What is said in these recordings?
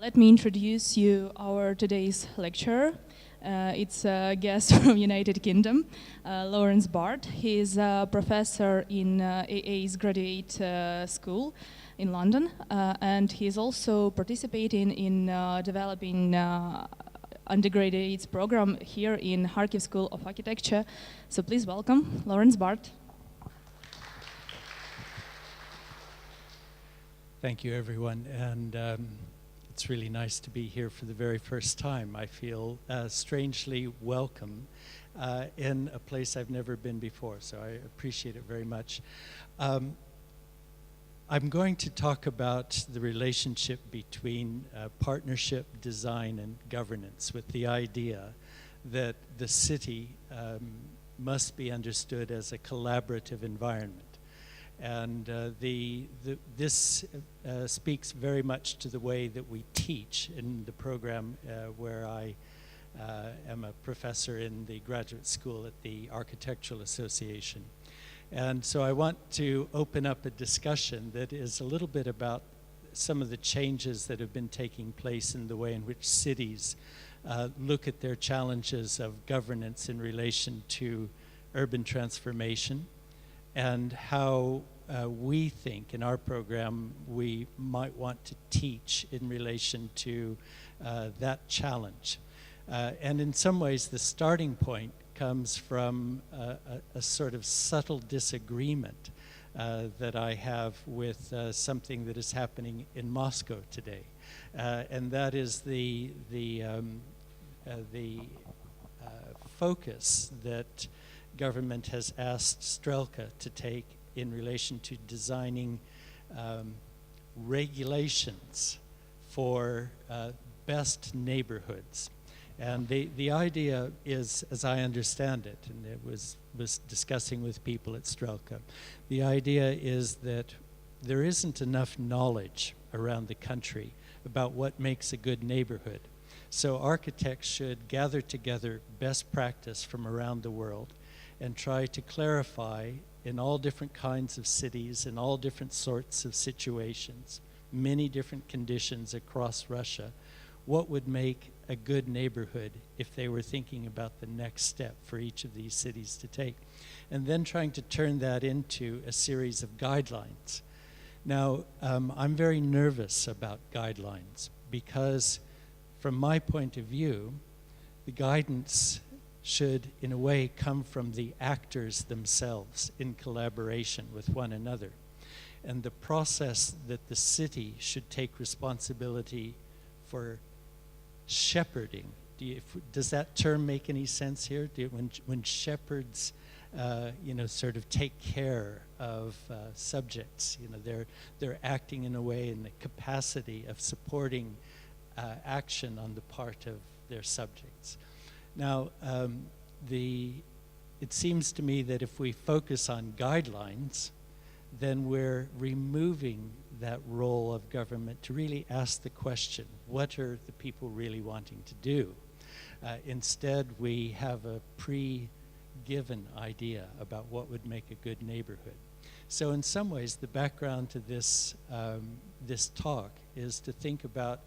Let me introduce you our today's lecturer. It's a guest from United Kingdom, Lоуренс Барт. He is a professor in AA's graduate school in London, and he is also participating in developing undergraduate program here in Kharkiv School of Architecture. So please welcome Lоуренс Барт. Thank you, everyone, and it's really nice to be here for the very first time. I feel strangely welcome in a place I've never been before, so I appreciate it very much. I'm going to talk about the relationship between partnership, design, and governance, with the idea that the city must be understood as a collaborative environment. And this speaks very much to the way that we teach in the program where I am a professor in the graduate school at the Architectural Association. And so I want to open up a discussion that is a little bit about some of the changes that have been taking place in the way in which cities look at their challenges of governance in relation to urban transformation, and how we think in our program we might want to teach in relation to that challenge. And in some ways the starting point comes from a sort of subtle disagreement that I have with something that is happening in Moscow today. And that is the focus that government has asked Strelka to take in relation to designing regulations for best neighborhoods. And the idea is, as I understand it, and it was discussing with people at Strelka, the idea is that there isn't enough knowledge around the country about what makes a good neighborhood. So architects should gather together best practice from around the world and try to clarify in all different kinds of cities, in all different sorts of situations, many different conditions across Russia, what would make a good neighborhood if they were thinking about the next step for each of these cities to take, and then trying to turn that into a series of guidelines. Now, I'm very nervous about guidelines because, from my point of view, the guidance should, in a way, come from the actors themselves in collaboration with one another. And the process that the city should take responsibility for shepherding. Does that term make any sense here? When shepherds, sort of take care of subjects, they're acting in a way in the capacity of supporting action on the part of their subjects. Now, it seems to me that if we focus on guidelines, then we're removing that role of government to really ask the question, what are the people really wanting to do? Instead, we have a pre-given idea about what would make a good neighborhood. So in some ways, the background to this talk is to think about,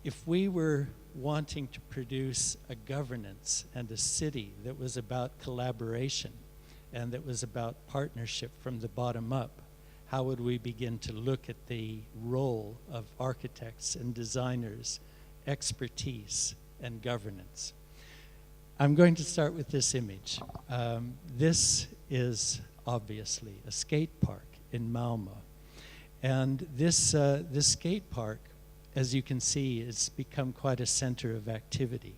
if we were wanting to produce a governance and a city that was about collaboration and that was about partnership from the bottom up, how would we begin to look at the role of architects and designers, expertise, and governance? I'm going to start with this image. This is obviously a skate park in Malmö. And this skate park, as you can see, has become quite a center of activity.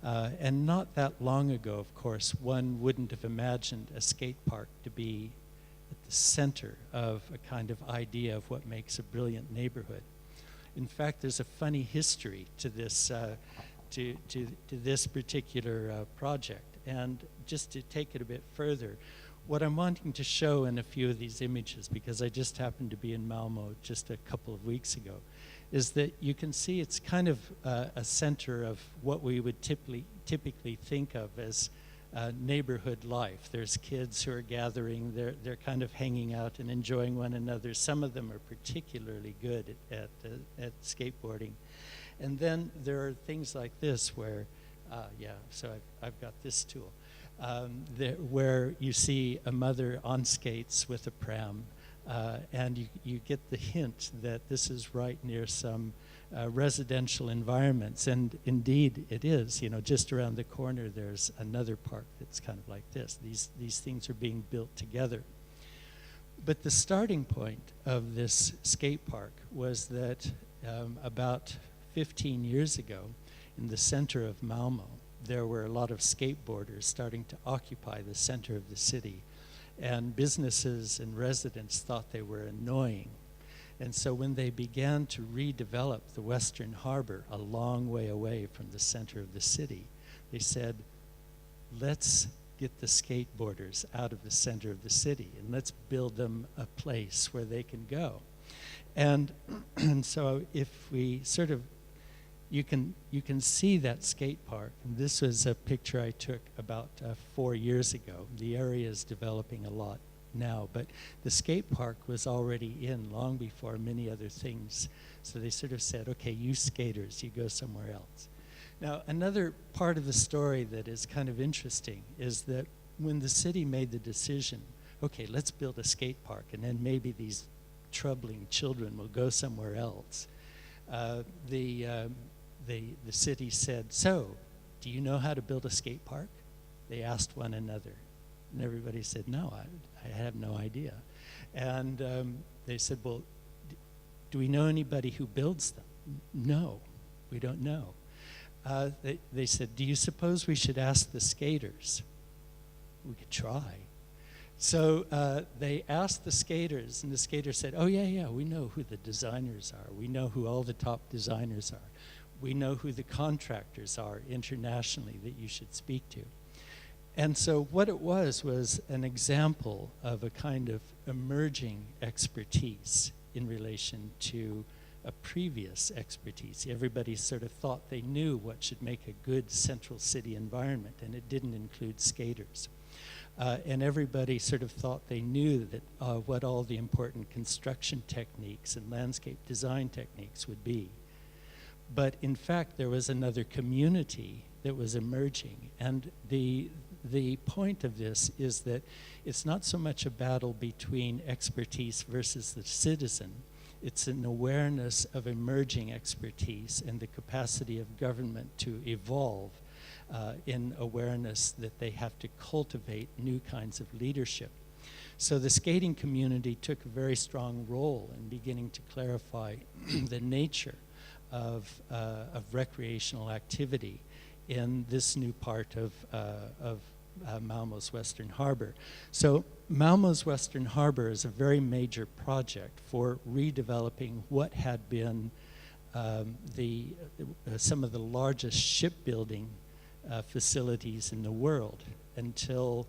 And not that long ago, of course, one wouldn't have imagined a skate park to be at the center of a kind of idea of what makes a brilliant neighborhood. In fact, there's a funny history to this, to this particular project. And just to take it a bit further, what I'm wanting to show in a few of these images, because I just happened to be in Malmö just a couple of weeks ago, is that you can see it's kind of a center of what we would typically think of as neighborhood life. There's kids who are gathering, they're kind of hanging out and enjoying one another. Some of them are particularly good at skateboarding. And then there are things like this where, so I've got this tool, where you see a mother on skates with a pram, and you get the hint that this is right near some residential environments, and indeed it is. You know, just around the corner there's another park that's kind of like this. These things are being built together. But the starting point of this skate park was that about 15 years ago, in the center of Malmo, there were a lot of skateboarders starting to occupy the center of the city, and businesses and residents thought they were annoying. And so when they began to redevelop the Western Harbor a long way away from the center of the city, they said, let's get the skateboarders out of the center of the city and let's build them a place where they can go. And so if we sort of, you can see that skate park. And this was a picture I took about 4 years ago. The area is developing a lot now, but the skate park was already in long before many other things. So they sort of said, okay, you skaters, you go somewhere else. Now, another part of the story that is kind of interesting is that when the city made the decision, okay, let's build a skate park, and then maybe these troubling children will go somewhere else, the city said, so, do you know how to build a skate park? They asked one another. And everybody said, no, I have no idea. And they said, well, do we know anybody who builds them? No, we don't know. They said, do you suppose we should ask the skaters? We could try. So they asked the skaters, and the skaters said, oh, yeah, we know who the designers are. We know who all the top designers are. We know who the contractors are internationally that you should speak to. And so what it was an example of a kind of emerging expertise in relation to a previous expertise. Everybody sort of thought they knew what should make a good central city environment, and it didn't include skaters. And everybody sort of thought they knew that what all the important construction techniques and landscape design techniques would be. But in fact, there was another community that was emerging, and the point of this is that it's not so much a battle between expertise versus the citizen. It's an awareness of emerging expertise and the capacity of government to evolve in awareness that they have to cultivate new kinds of leadership. So the skating community took a very strong role in beginning to clarify the nature of recreational activity in this new part of Malmo's Western Harbor. So Malmo's Western Harbor is a very major project for redeveloping what had been some of the largest shipbuilding facilities in the world until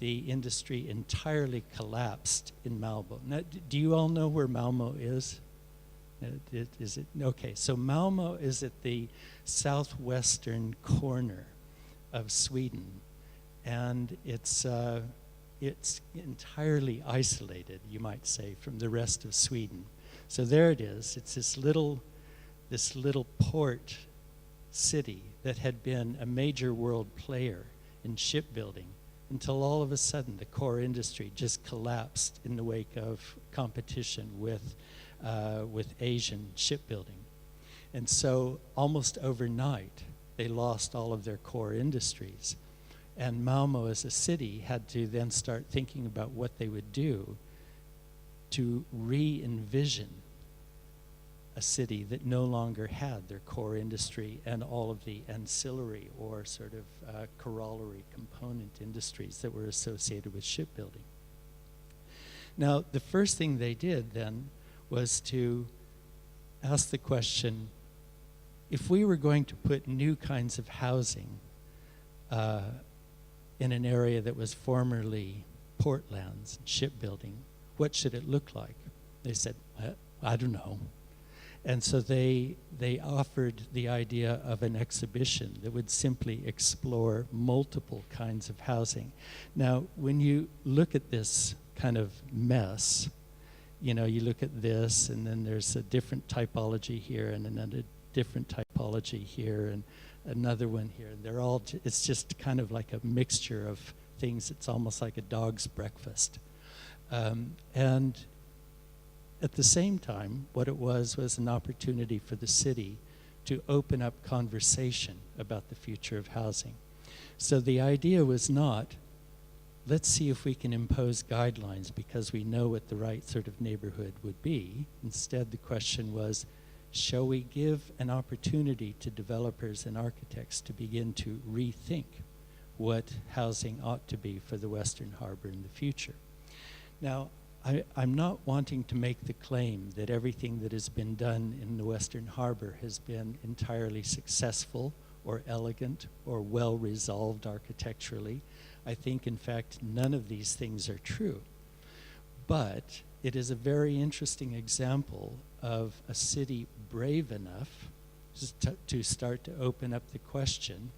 the industry entirely collapsed in Malmo. Now, do you all know where Malmo is? Is it? Okay, so Malmo is at the southwestern corner of Sweden, and it's entirely isolated, you might say, from the rest of Sweden. So there it is. It's this little port city that had been a major world player in shipbuilding until all of a sudden the core industry just collapsed in the wake of competition with Asian shipbuilding. And so almost overnight, they lost all of their core industries. And Malmo as a city had to then start thinking about what they would do to re-envision a city that no longer had their core industry and all of the ancillary or sort of corollary component industries that were associated with shipbuilding. Now, the first thing they did then was to ask the question, if we were going to put new kinds of housing in an area that was formerly portlands and shipbuilding, what should it look like? They said, I don't know. And so they offered the idea of an exhibition that would simply explore multiple kinds of housing. Now, when you look at this kind of mess, you know, you look at this, and then there's a different typology here, and another different typology here, and another one here. They're all, it's just kind of like a mixture of things. It's almost like a dog's breakfast. And at the same time, what it was an opportunity for the city to open up conversation about the future of housing. So the idea was not, let's see if we can impose guidelines because we know what the right sort of neighborhood would be. Instead, the question was, shall we give an opportunity to developers and architects to begin to rethink what housing ought to be for the Western Harbor in the future? Now, I'm not wanting to make the claim that everything that has been done in the Western Harbor has been entirely successful or elegant or well resolved architecturally. I think, in fact, none of these things are true. But it is a very interesting example of a city brave enough to start to open up the question,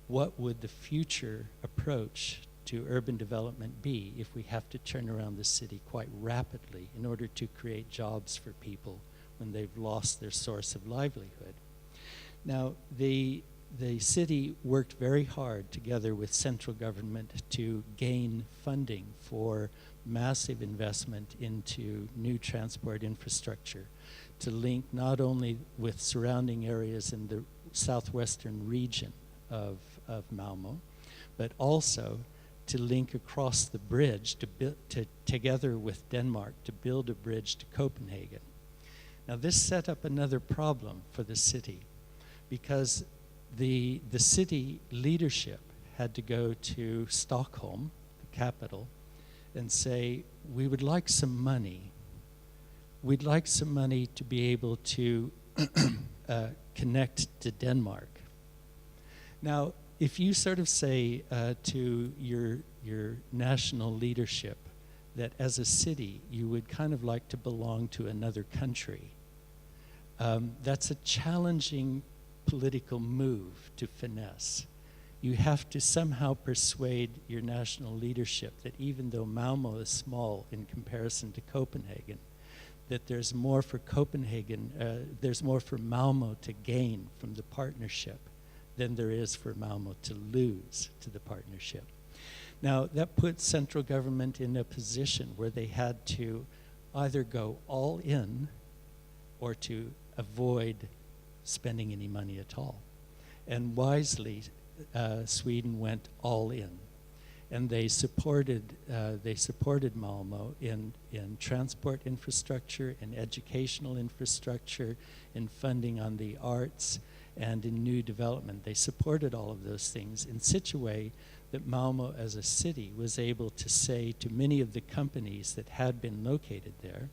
what would the future approach to urban development be if we have to turn around the city quite rapidly in order to create jobs for people when they've lost their source of livelihood? Now, the city worked very hard together with central government to gain funding for massive investment into new transport infrastructure to link not only with surrounding areas in the southwestern region of Malmö, but also to link across the bridge together with Denmark to build a bridge to Copenhagen. Now this set up another problem for the city because the city leadership had to go to Stockholm, the capital, and say, we would like some money. We'd like some money to be able to connect to Denmark. Now, if you sort of say to your national leadership that as a city you would kind of like to belong to another country, that's a challenging political move to finesse. You have to somehow persuade your national leadership that even though Malmö is small in comparison to Copenhagen, that there's more for Copenhagen, there's more for Malmö to gain from the partnership than there is for Malmö to lose to the partnership. Now, that put central government in a position where they had to either go all in or to avoid spending any money at all. And wisely, Sweden went all in. And they supported Malmö in transport infrastructure, in educational infrastructure, in funding on the arts, and in new development. They supported all of those things in such a way that Malmö as a city was able to say to many of the companies that had been located there,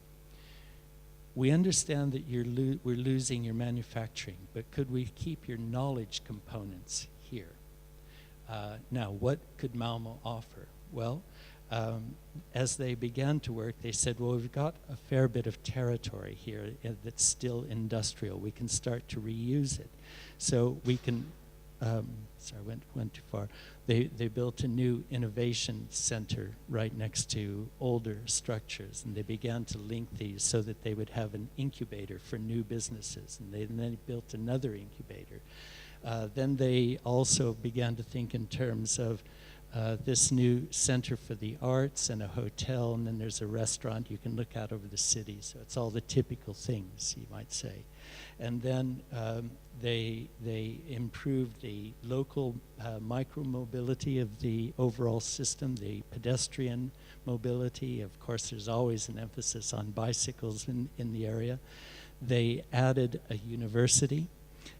we understand that we're losing your manufacturing, but could we keep your knowledge components here? Now, what could Malmö offer? Well, as they began to work, they said, well, we've got a fair bit of territory here that's still industrial. We can start to reuse it. So we can, sorry, I went too far. They built a new innovation center right next to older structures, and they began to link these so that they would have an incubator for new businesses, and then they built another incubator. Then they also began to think in terms of this new center for the arts and a hotel, and then there's a restaurant. You can look out over the city, so it's all the typical things, you might say. And then they improved the local micro-mobility of the overall system, the pedestrian mobility. Of course, there's always an emphasis on bicycles in the area. They added a university.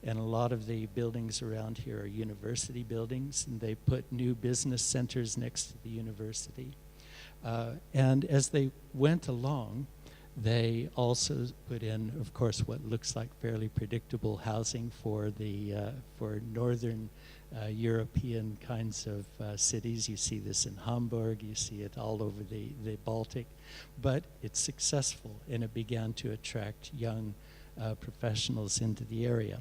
And a lot of the buildings around here are university buildings, and they put new business centers next to the university. And as they went along, they also put in, of course, what looks like fairly predictable housing for the for northern European kinds of cities. You see this in Hamburg, you see it all over the Baltic. But it's successful, and it began to attract young professionals into the area.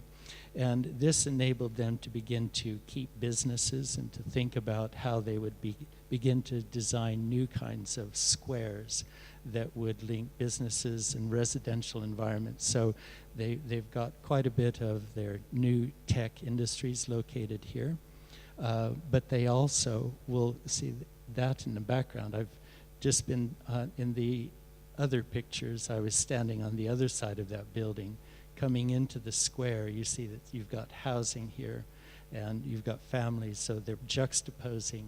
And this enabled them to begin to keep businesses and to think about how they would begin to design new kinds of squares that would link businesses and residential environments. So they've got quite a bit of their new tech industries located here. But they also will see that in the background. I've just been in the other pictures, I was standing on the other side of that building. Coming into the square, you see that you've got housing here and you've got families, so they're juxtaposing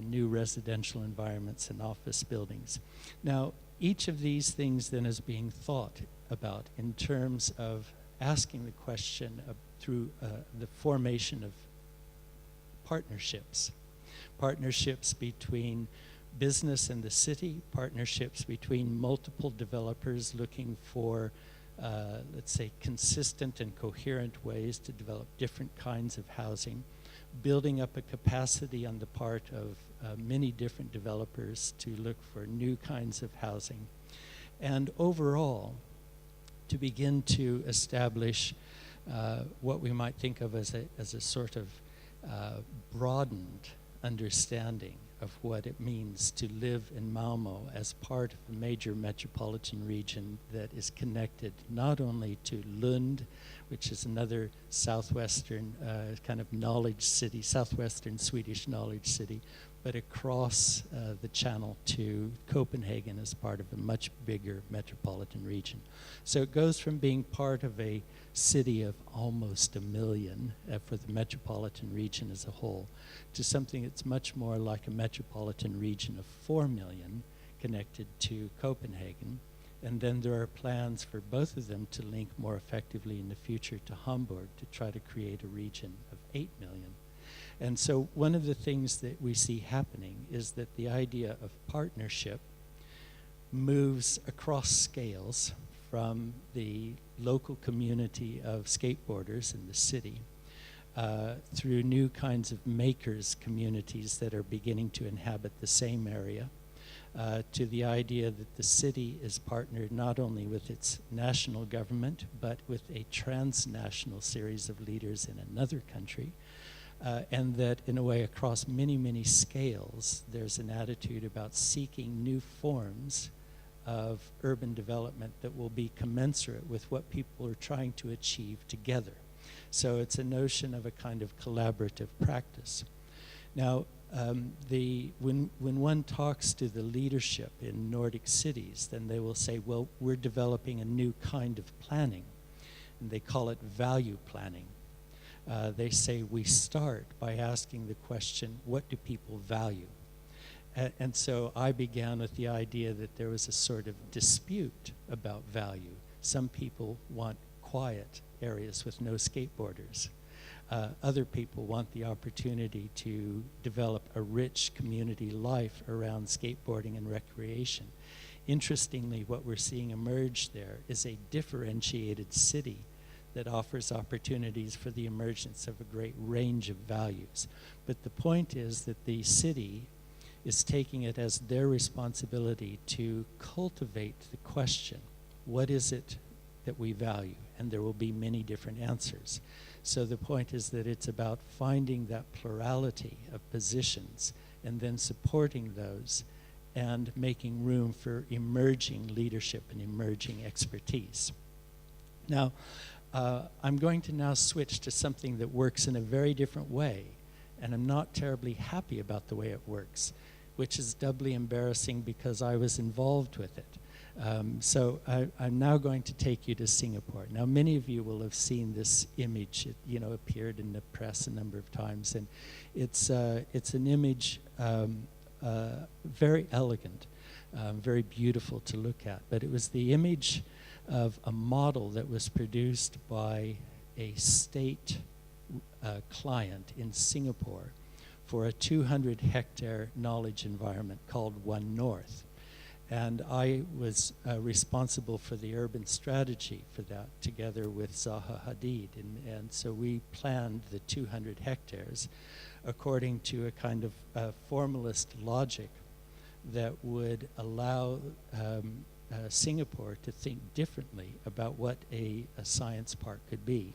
new residential environments and office buildings. Now, each of these things then is being thought about in terms of asking the question through the formation of partnerships. Partnerships between business and the city, partnerships between multiple developers looking for, let's say, consistent and coherent ways to develop different kinds of housing, building up a capacity on the part of many different developers to look for new kinds of housing, and overall to begin to establish what we might think of as a sort of broadened understanding of what it means to live in Malmö as part of a major metropolitan region that is connected not only to Lund, which is another southwestern kind of knowledge city, southwestern Swedish knowledge city, but across the channel to Copenhagen as part of a much bigger metropolitan region. So it goes from being part of a city of almost 1 million for the metropolitan region as a whole to something that's much more like a metropolitan region of 4 million connected to Copenhagen. And then there are plans for both of them to link more effectively in the future to Hamburg to try to create a region of 8 million. And so one of the things that we see happening is that the idea of partnership moves across scales from the local community of skateboarders in the city through new kinds of makers communities that are beginning to inhabit the same area, to the idea that the city is partnered not only with its national government, but with a transnational series of leaders in another country, and that in a way across many, many scales, there's an attitude about seeking new forms of urban development that will be commensurate with what people are trying to achieve together. So it's a notion of a kind of collaborative practice. Now, when one talks to the leadership in Nordic cities, then they will say, well, we're developing a new kind of planning, and they call it value planning. They say we start by asking the question, what do people value? And so I began with the idea that there was a sort of dispute about value. Some people want quiet areas with no skateboarders. Other people want the opportunity to develop a rich community life around skateboarding and recreation. Interestingly, what we're seeing emerge there is a differentiated city that offers opportunities for the emergence of a great range of values. But the point is that the city is taking it as their responsibility to cultivate the question, what is it that we value? And there will be many different answers. So the point is that it's about finding that plurality of positions and then supporting those and making room for emerging leadership and emerging expertise. Now, I'm going to now switch to something that works in a very different way, and I'm not terribly happy about the way it works, which is doubly embarrassing because I was involved with it. So I'm now going to take you to Singapore. Now, many of you will have seen this image. It, appeared in the press a number of times, and it's an image very elegant, very beautiful to look at. But it was the image of a model that was produced by a state client in Singapore for a 200-hectare knowledge environment called One North. And I was responsible for the urban strategy for that together with Zaha Hadid. And so we planned the 200 hectares according to a kind of formalist logic that would allow Singapore to think differently about what a science park could be.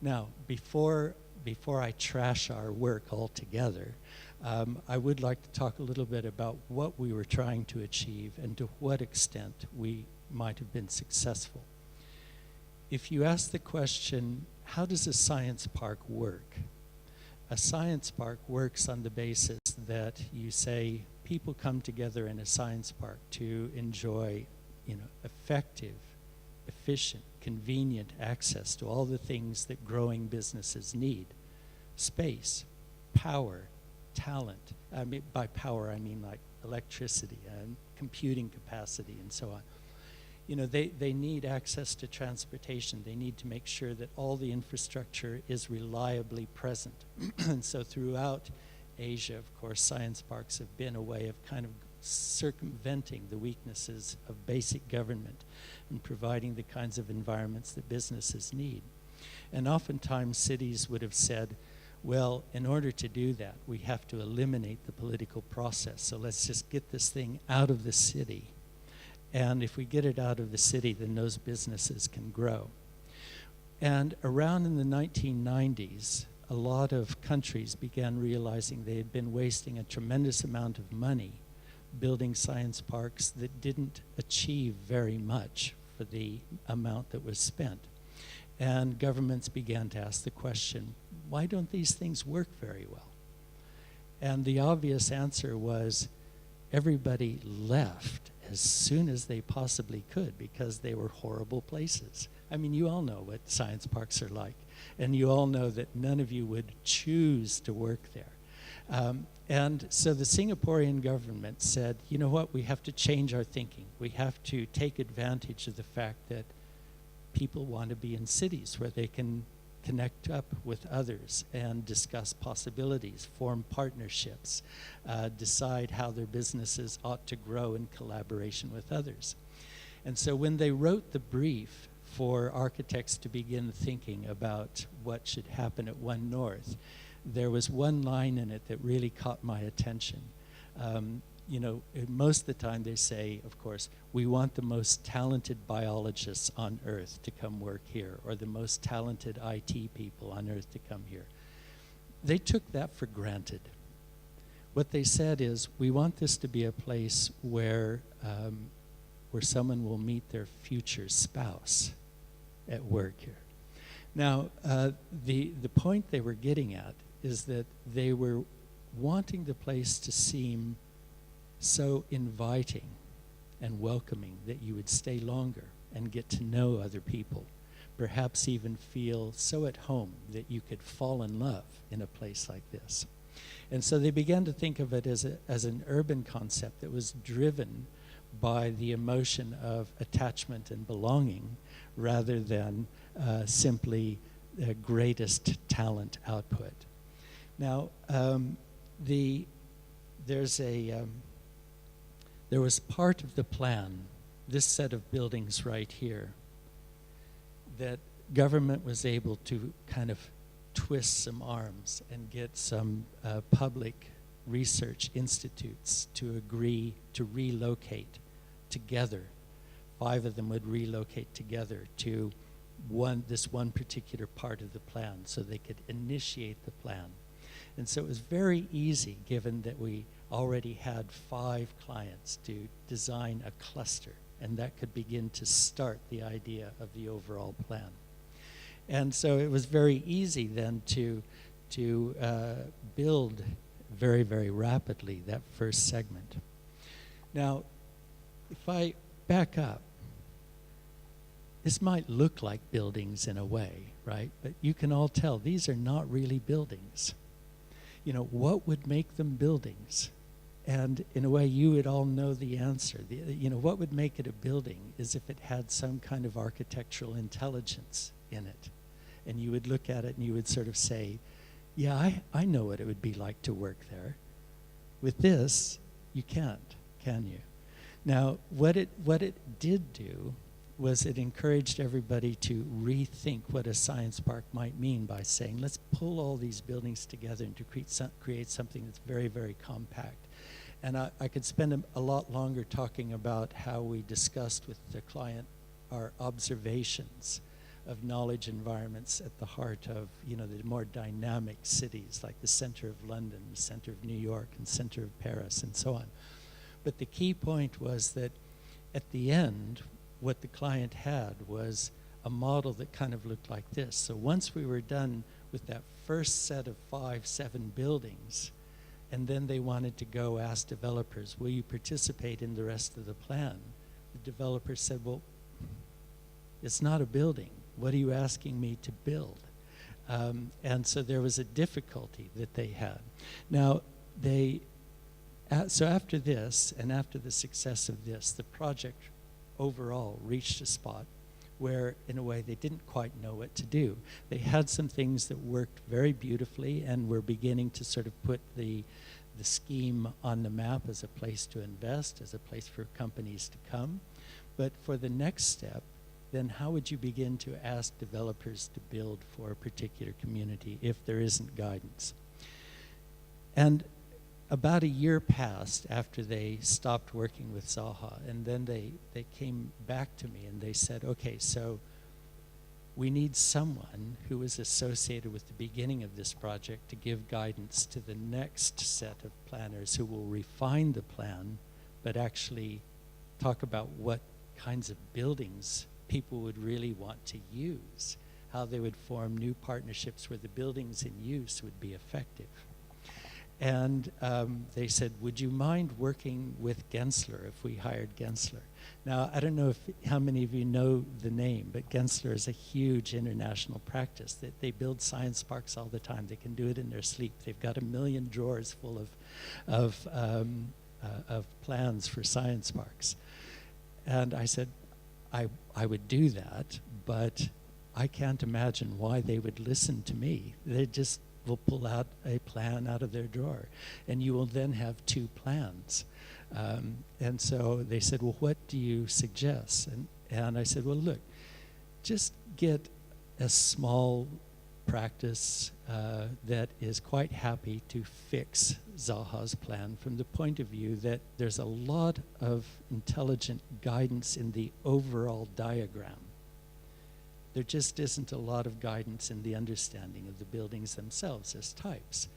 Now, before I trash our work altogether, I would like to talk a little bit about what we were trying to achieve and to what extent we might have been successful. If you ask the question, how does a science park work? A science park works on the basis that you say people come together in a science park to enjoy, effective, efficient, convenient access to all the things that growing businesses need. Space, power, talent. By power, I mean like electricity and computing capacity and so on. They need access to transportation. They need to make sure that all the infrastructure is reliably present. And so throughout Asia, of course, science parks have been a way of kind of circumventing the weaknesses of basic government and providing the kinds of environments that businesses need. And oftentimes cities would have said, well, in order to do that, we have to eliminate the political process. So let's just get this thing out of the city. And if we get it out of the city, then those businesses can grow. And around in the 1990s, a lot of countries began realizing they had been wasting a tremendous amount of money building science parks that didn't achieve very much for the amount that was spent. And governments began to ask the question, why don't these things work very well? And the obvious answer was everybody left as soon as they possibly could because they were horrible places. I mean, you all know what science parks are like, and you all know that none of you would choose to work there. And so the Singaporean government said, you know what, we have to change our thinking. We have to take advantage of the fact that people want to be in cities where they can connect up with others and discuss possibilities, form partnerships, decide how their businesses ought to grow in collaboration with others. And so when they wrote the brief for architects to begin thinking about what should happen at One North, there was one line in it that really caught my attention. Most of the time they say, of course, we want the most talented biologists on Earth to come work here, or the most talented IT people on Earth to come here. They took that for granted. What they said is, we want this to be a place where someone will meet their future spouse at work here. Now, the point they were getting at is that they were wanting the place to seem so inviting and welcoming that you would stay longer and get to know other people, perhaps even feel so at home that you could fall in love in a place like this. And so they began to think of it as an urban concept that was driven by the emotion of attachment and belonging rather than simply the greatest talent output. Now, there was part of the plan, this set of buildings right here, that government was able to kind of twist some arms and get some public research institutes to agree to relocate together. 5 of them would relocate together to this one particular part of the plan so they could initiate the plan. And so it was very easy, given that we already had 5 clients, to design a cluster, and that could begin to start the idea of the overall plan. And so it was very easy then to build very, very rapidly that first segment. Now, if I back up, this might look like buildings in a way, right? But you can all tell these are not really buildings. What would make them buildings? And in a way, you would all know the answer. What would make it a building is if it had some kind of architectural intelligence in it. And you would look at it and you would sort of say, yeah, I know what it would be like to work there. With this, you can't, can you? Now, what it did do was it encouraged everybody to rethink what a science park might mean by saying, let's pull all these buildings together and to create something that's very, very compact. And I could spend a lot longer talking about how we discussed with the client our observations of knowledge environments at the heart of, you know, the more dynamic cities like the center of London, the center of New York, and center of Paris, and so on. But the key point was that at the end, what the client had was a model that kind of looked like this. So once we were done with that first set of 5, 7 buildings, and then they wanted to go ask developers, will you participate in the rest of the plan? The developer said, well, it's not a building. What are you asking me to build? And so there was a difficulty that they had. Now, so after this, and after the success of this, the project overall reached a spot where, in a way, they didn't quite know what to do. They had some things that worked very beautifully and were beginning to sort of put the scheme on the map as a place to invest, as a place for companies to come. But for the next step, then how would you begin to ask developers to build for a particular community if there isn't guidance? And about a year passed after they stopped working with Zaha, and then they came back to me and they said, okay, so we need someone who is associated with the beginning of this project to give guidance to the next set of planners who will refine the plan, but actually talk about what kinds of buildings people would really want to use, how they would form new partnerships where the buildings in use would be effective. And they said, would you mind working with Gensler if we hired Gensler? Now, I don't know how many of you know the name, but Gensler is a huge international practice. They build science parks all the time. They can do it in their sleep. They've got 1 million drawers full of plans for science parks. And I said, I would do that, but I can't imagine why they would listen to me. They just will pull out a plan out of their drawer, and you will then have 2 plans. And so they said, well, what do you suggest? And I said, well, look, just get a small practice that is quite happy to fix Zaha's plan from the point of view that there's a lot of intelligent guidance in the overall diagram. There just isn't a lot of guidance in the understanding of the buildings themselves as types.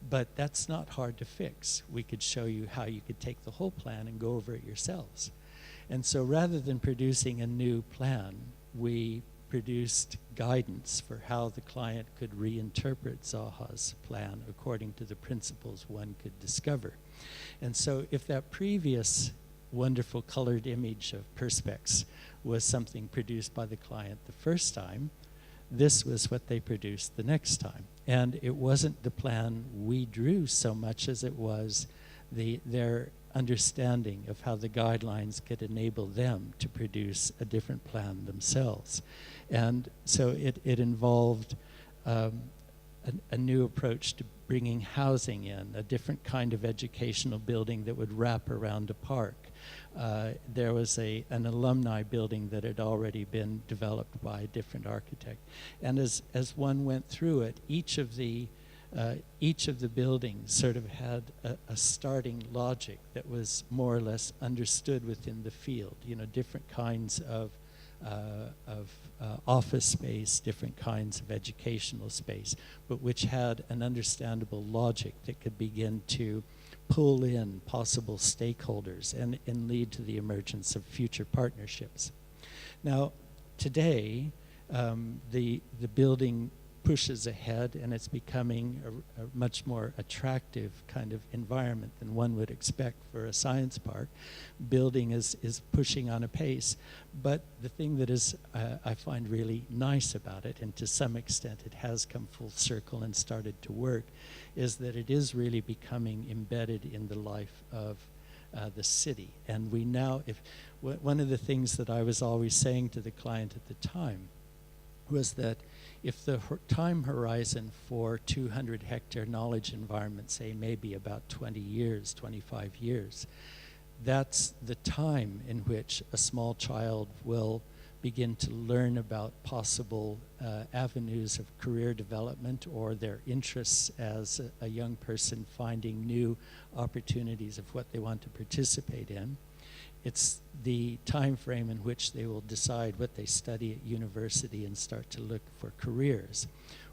But that's not hard to fix. We could show you how you could take the whole plan and go over it yourselves. And so rather than producing a new plan, we produced guidance for how the client could reinterpret Zaha's plan according to the principles one could discover. And so if that previous wonderful colored image of perspex was something produced by the client the first time, this was what they produced the next time. And it wasn't the plan we drew so much as it was their understanding of how the guidelines could enable them to produce a different plan themselves. And so it involved a new approach to bringing housing in, a different kind of educational building that would wrap around a park. There was an alumni building that had already been developed by a different architect. And as one went through it, each of the buildings sort of had a starting logic that was more or less understood within the field. You know, different kinds of office space, different kinds of educational space, but which had an understandable logic that could begin to pull in possible stakeholders and lead to the emergence of future partnerships. Now, today, the building pushes ahead, and it's becoming a much more attractive kind of environment than one would expect for a science park. Building is pushing on a pace, but the thing that is I find really nice about it, and to some extent it has come full circle and started to work, is that it is really becoming embedded in the life of the city. And we now, one of the things that I was always saying to the client at the time was that if the time horizon for 200-hectare knowledge environment, say, maybe about 20 years, 25 years, that's the time in which a small child will begin to learn about possible avenues of career development or their interests as a young person finding new opportunities of what they want to participate in. It's the time frame in which they will decide what they study at university and start to look for careers.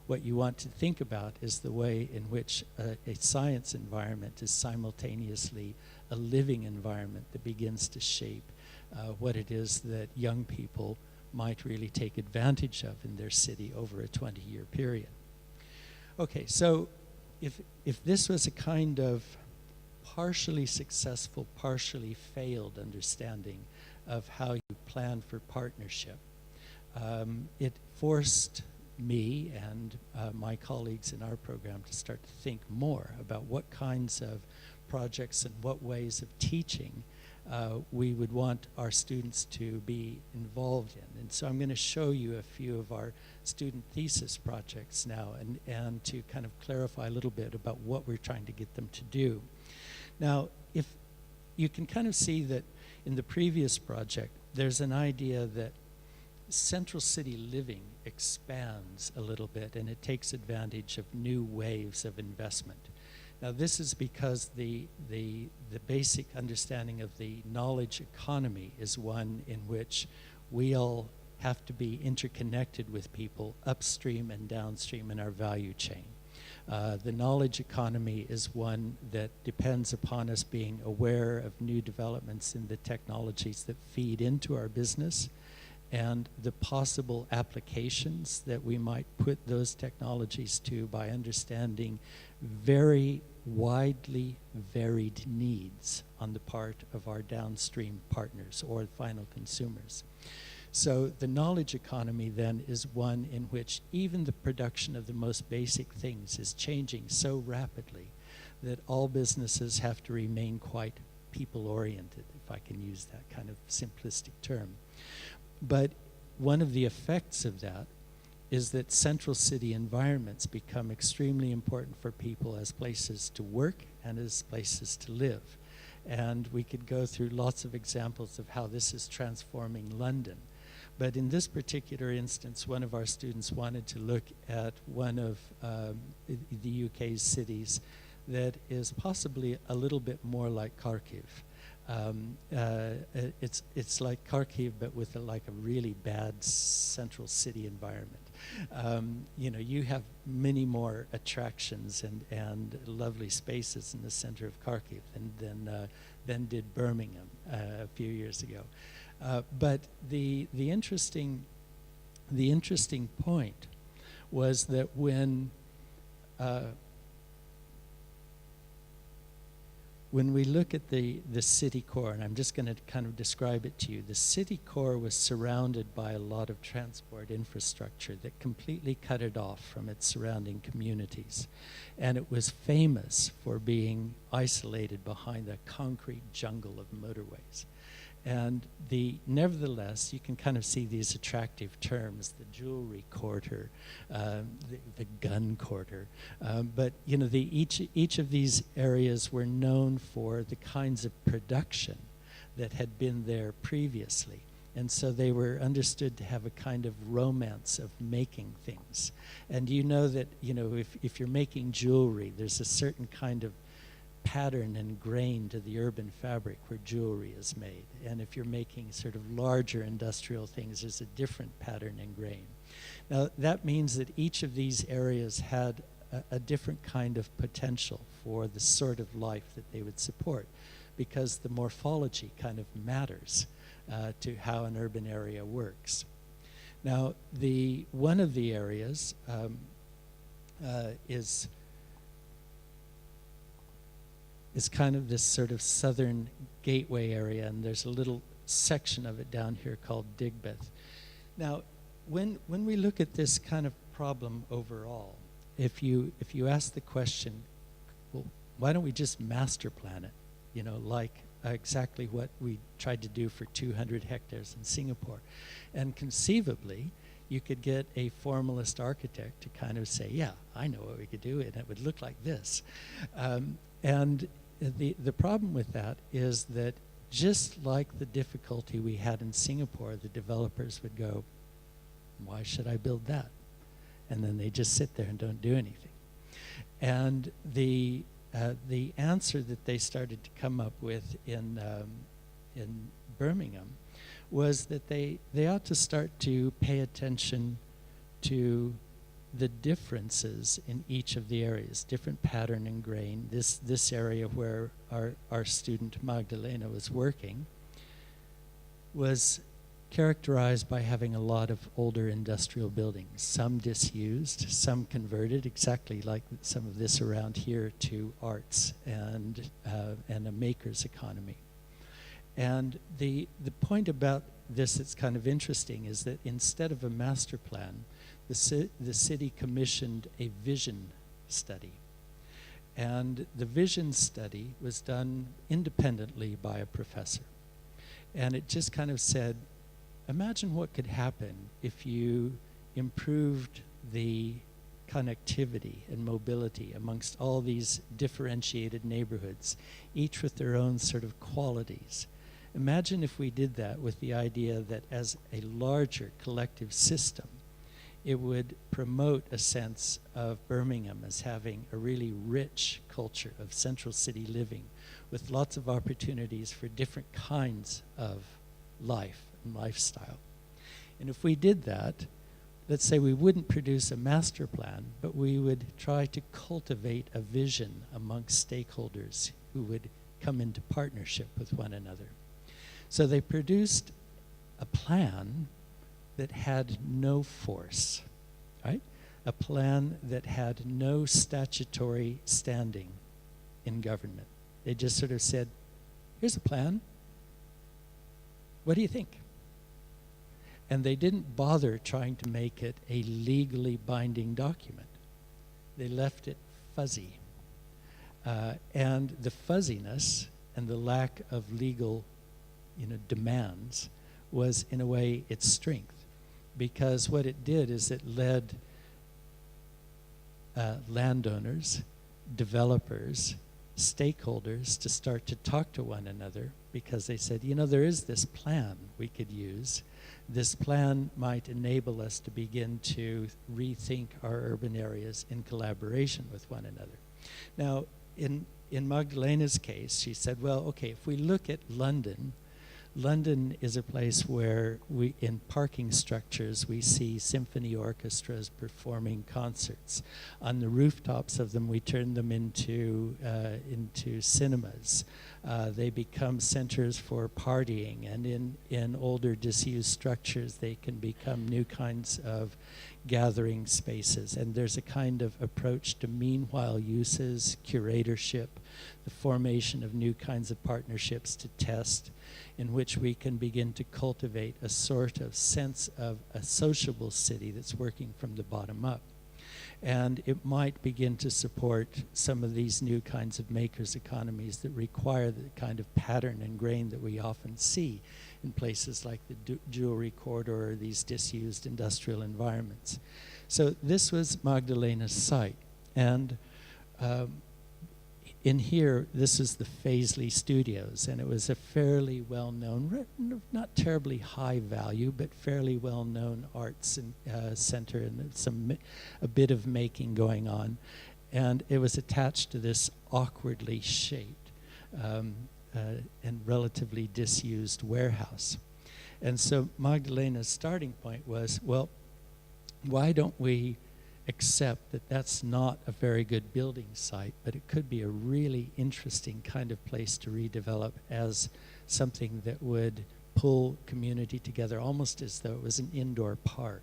What you want to think about is the way in which a science environment is simultaneously a living environment that begins to shape what it is that young people might really take advantage of in their city over a 20-year period. Okay, so if this was a kind of partially successful, partially failed understanding of how you plan for partnership, it forced me and my colleagues in our program to start to think more about what kinds of projects and what ways of teaching we would want our students to be involved in. And so I'm going to show you a few of our student thesis projects now and to kind of clarify a little bit about what we're trying to get them to do. Now, if you can kind of see that in the previous project, there's an idea that central city living expands a little bit and it takes advantage of new waves of investment. Now this is because the basic understanding of the knowledge economy is one in which we all have to be interconnected with people upstream and downstream in our value chain. The knowledge economy is one that depends upon us being aware of new developments in the technologies that feed into our business and the possible applications that we might put those technologies to by understanding very widely varied needs on the part of our downstream partners or final consumers. So the knowledge economy then is one in which even the production of the most basic things is changing so rapidly that all businesses have to remain quite people-oriented, if I can use that kind of simplistic term. But one of the effects of that is that central city environments become extremely important for people as places to work and as places to live. And we could go through lots of examples of how this is transforming London. But in this particular instance, one of our students wanted to look at one of the UK's cities that is possibly a little bit more like Kharkiv. It's like Kharkiv, but with like a really bad central city environment. You know, you have many more attractions and lovely spaces in the center of Kharkiv than did Birmingham a few years ago. But the interesting point was that when we look at the city core, and I'm just going to kind of describe it to you, the city core was surrounded by a lot of transport infrastructure that completely cut it off from its surrounding communities. And it was famous for being isolated behind a concrete jungle of motorways. And nevertheless, you can kind of see these attractive terms, the jewelry quarter, the gun quarter. But you know, each of these areas were known for the kinds of production that had been there previously. And so they were understood to have a kind of romance of making things. And you know that, you know, if you're making jewelry, there's a certain kind of pattern and grain to the urban fabric where jewelry is made. And if you're making sort of larger industrial things, there's a different pattern and grain. Now, that means that each of these areas had a different kind of potential for the sort of life that they would support, because the morphology kind of matters to how an urban area works. Now, one of the areas is kind of this sort of southern gateway area, and there's a little section of it down here called Digbeth. Now, when we look at this kind of problem overall, if you ask the question, well, why don't we just master plan it, you know, like exactly what we tried to do for 200 hectares in Singapore, and conceivably you could get a formalist architect to kind of say, yeah, I know what we could do, and it would look like this. And the problem with that is that just like the difficulty we had in Singapore, the developers would go, why should I build that? And then they just sit there and don't do anything. And the answer that they started to come up with in Birmingham was that they ought to start to pay attention to the differences in each of the areas, different pattern and grain. This area where our student Magdalena was working was characterized by having a lot of older industrial buildings, some disused, some converted, exactly like some of this around here, to arts and a maker's economy. And the point about this that's kind of interesting is that instead of a master plan, the city commissioned a vision study. And the vision study was done independently by a professor. And it just kind of said, imagine what could happen if you improved the connectivity and mobility amongst all these differentiated neighborhoods, each with their own sort of qualities. Imagine if we did that with the idea that as a larger collective system, it would promote a sense of Birmingham as having a really rich culture of central city living with lots of opportunities for different kinds of life and lifestyle. And if we did that, let's say we wouldn't produce a master plan, but we would try to cultivate a vision amongst stakeholders who would come into partnership with one another. So they produced a plan that had no force, right? A plan that had no statutory standing in government. They just sort of said, here's a plan. What do you think? And they didn't bother trying to make it a legally binding document. They left it fuzzy. And the fuzziness and the lack of legal demands was, in a way, its strength. Because what it did is it led landowners, developers, stakeholders to start to talk to one another, because they said, there is this plan we could use. This plan might enable us to begin to rethink our urban areas in collaboration with one another. Now, in Magdalena's case, she said, well, okay, if we look at London, London is a place where in parking structures, we see symphony orchestras performing concerts. On the rooftops of them, we turn them into cinemas. They become centers for partying, and in older disused structures, they can become new kinds of gathering spaces. And there's a kind of approach to meanwhile uses, curatorship, the formation of new kinds of partnerships to test, in which we can begin to cultivate a sort of sense of a sociable city that's working from the bottom up. And it might begin to support some of these new kinds of makers' economies that require the kind of pattern and grain that we often see in places like the jewelry corridor or these disused industrial environments. So this was Magdalena's site. And in here, this is the Faisley Studios, and it was a fairly well-known, not terribly high value, but fairly well-known arts center, and a bit of making going on. And it was attached to this awkwardly shaped and relatively disused warehouse. And so Magdalena's starting point was, well, why don't we accept that that's not a very good building site, but it could be a really interesting kind of place to redevelop as something that would pull community together, almost as though it was an indoor park.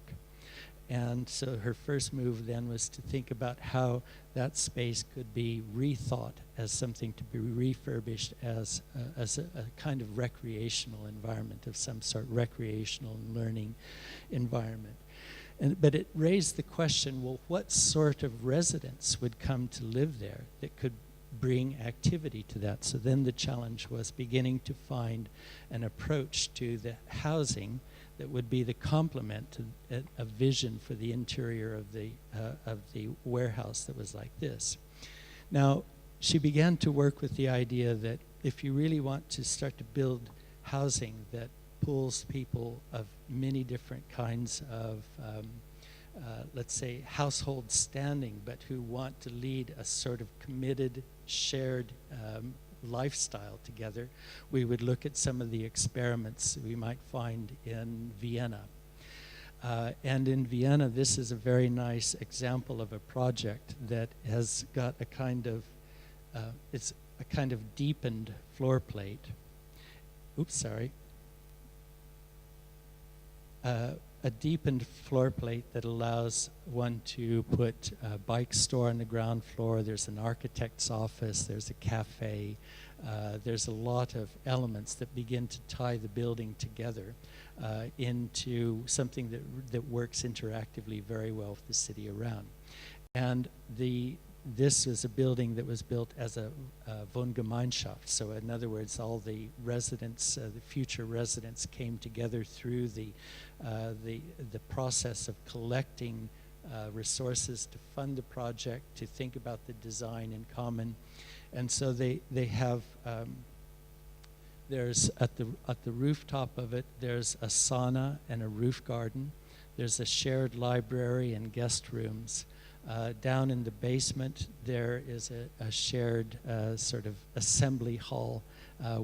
And so her first move then was to think about how that space could be rethought as something to be refurbished as a kind of recreational environment of some sort, recreational and learning environment. But it raised the question, well, what sort of residents would come to live there that could bring activity to that? So then the challenge was beginning to find an approach to the housing that would be the complement to a vision for the interior of the warehouse that was like this. Now, she began to work with the idea that if you really want to start to build housing that pulls people of many different kinds of, let's say, household standing, but who want to lead a sort of committed, shared lifestyle together, we would look at some of the experiments we might find in Vienna. And in Vienna, this is a very nice example of a project that has got a kind of, it's a kind of deepened floor plate. Oops, sorry. A deepened floor plate that allows one to put a bike store on the ground floor. There's an architect's office, there's a cafe. There's a lot of elements that begin to tie the building together into something that works interactively very well with the city around. And this is a building that was built as a Wohngemeinschaft. So in other words, all the residents, the future residents, came together through the process of collecting resources to fund the project, to think about the design in common. And so they have, there's at the rooftop of it, there's a sauna and a roof garden. There's a shared library and guest rooms. Down in the basement, there is a shared sort of assembly hall,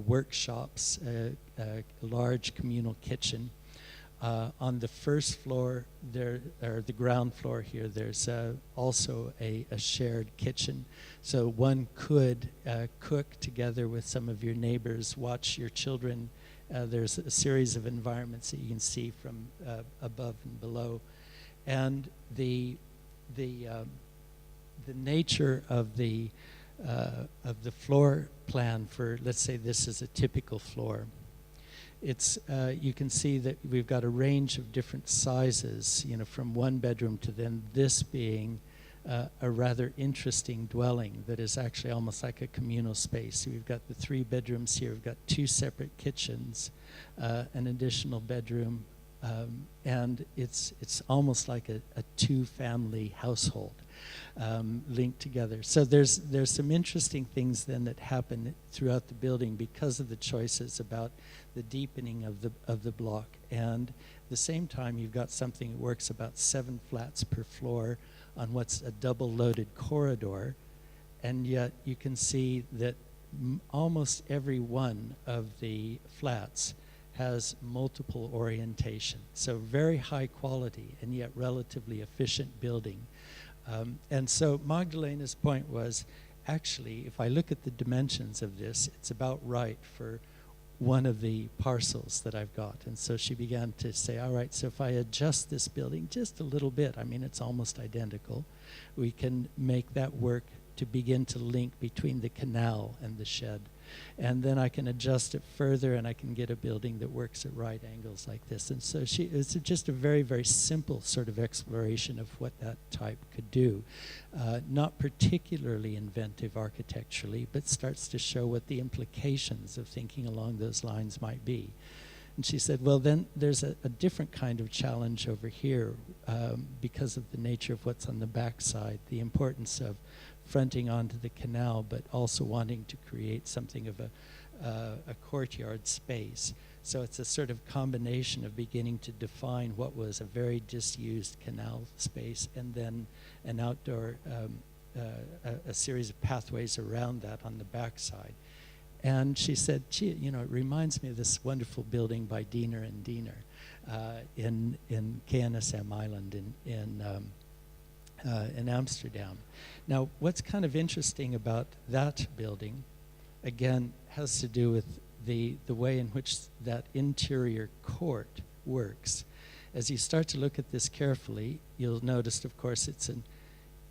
workshops, a large communal kitchen. On the first floor, or the ground floor here, there's also a shared kitchen. So one could cook together with some of your neighbors, watch your children. There's a series of environments that you can see from above and below. And the nature of the floor plan for, let's say this is a typical floor. It's you can see that we've got a range of different sizes, you know, from one bedroom to then this being a rather interesting dwelling that is actually almost like a communal space. So we've got the 3 bedrooms here. We've got 2 separate kitchens, an additional bedroom, and it's almost like a 2-family household linked together. So there's some interesting things then that happen throughout the building because of the choices about the deepening of the block. And at the same time, you've got something that works about 7 flats per floor on what's a double-loaded corridor, and yet you can see that almost every one of the flats has multiple orientation. So very high quality and yet relatively efficient building. And so Magdalena's point was, actually, if I look at the dimensions of this, it's about right for one of the parcels that I've got. And so she began to say, all right, so if I adjust this building just a little bit, I mean, it's almost identical, we can make that work to begin to link between the canal and the shed. And then I can adjust it further and I can get a building that works at right angles like this. And so it's just a very, very simple sort of exploration of what that type could do. Not particularly inventive architecturally, but starts to show what the implications of thinking along those lines might be. And she said, well, then there's a different kind of challenge over here because of the nature of what's on the backside, the importance of fronting onto the canal, but also wanting to create something of a courtyard space. So it's a sort of combination of beginning to define what was a very disused canal space and then an outdoor, a series of pathways around that on the backside. And she said, gee, you know, it reminds me of this wonderful building by Diener and Diener in KNSM Island in Amsterdam. Now, what's kind of interesting about that building, again, has to do with the way in which that interior court works. As you start to look at this carefully, you'll notice, of course, it's an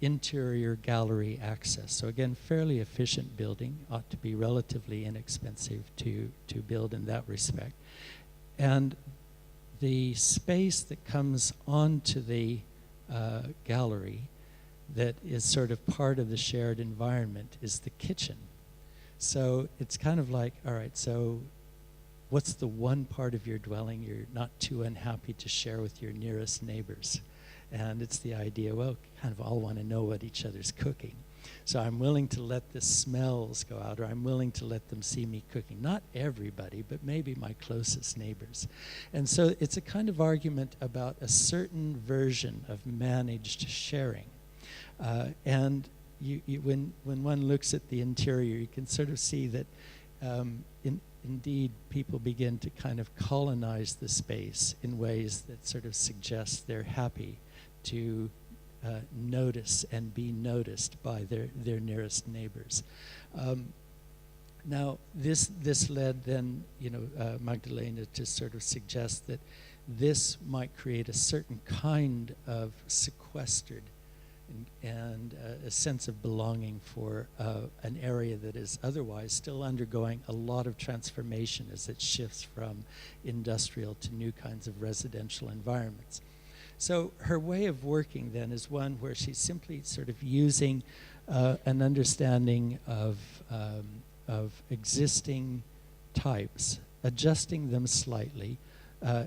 interior gallery access. So again, fairly efficient building, ought to be relatively inexpensive to build in that respect. And the space that comes onto the gallery that is sort of part of the shared environment is the kitchen. So it's kind of like, all right, so what's the one part of your dwelling you're not too unhappy to share with your nearest neighbors? And it's the idea, well, kind of all want to know what each other's cooking. So I'm willing to let the smells go out, or I'm willing to let them see me cooking. Not everybody, but maybe my closest neighbors. And so it's a kind of argument about a certain version of managed sharing. And when one looks at the interior, you can sort of see that indeed people begin to kind of colonize the space in ways that sort of suggest they're happy to notice and be noticed by their nearest neighbors. Now, this led then, Magdalena to sort of suggest that this might create a certain kind of sequestered and a sense of belonging for an area that is otherwise still undergoing a lot of transformation as it shifts from industrial to new kinds of residential environments. So her way of working then is one where she's simply sort of using an understanding of existing types, adjusting them slightly,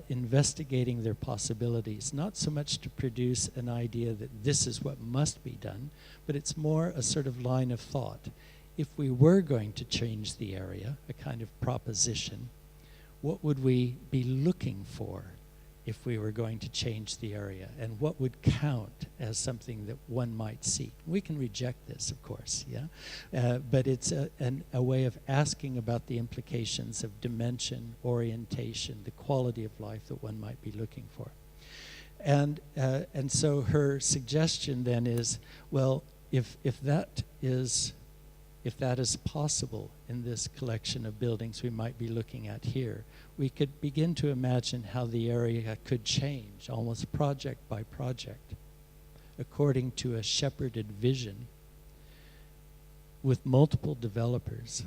investigating their possibilities, not so much to produce an idea that this is what must be done, but it's more a sort of line of thought. If we were going to change the area, a kind of proposition, what would we be looking for if we were going to change the area, and what would count as something that one might seek? We can reject this, of course, yeah? But it's a way of asking about the implications of dimension, orientation, the quality of life that one might be looking for. And so her suggestion then is, well, if that is possible in this collection of buildings we might be looking at here, we could begin to imagine how the area could change almost project by project according to a shepherded vision with multiple developers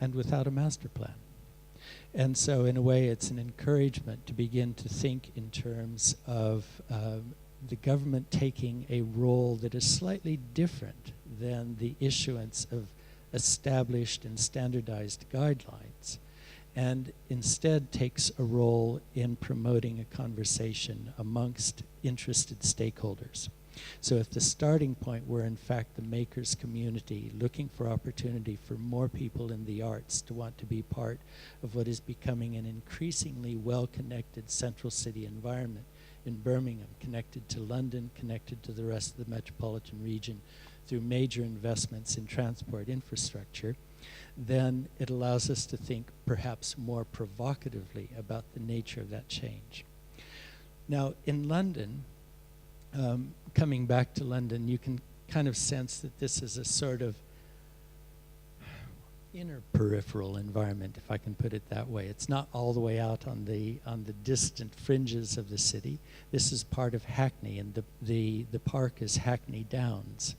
and without a master plan. And so in a way it's an encouragement to begin to think in terms of the government taking a role that is slightly different than the issuance of established and standardized guidelines, and instead takes a role in promoting a conversation amongst interested stakeholders. So if the starting point were in fact the makers community looking for opportunity for more people in the arts to want to be part of what is becoming an increasingly well-connected central city environment in Birmingham, connected to London, connected to the rest of the metropolitan region through major investments in transport infrastructure, then it allows us to think perhaps more provocatively about the nature of that change. Now, in London, coming back to London, you can kind of sense that this is a sort of inner peripheral environment, if I can put it that way. It's not all the way out on the distant fringes of the city. This is part of Hackney, and the park is Hackney Downs.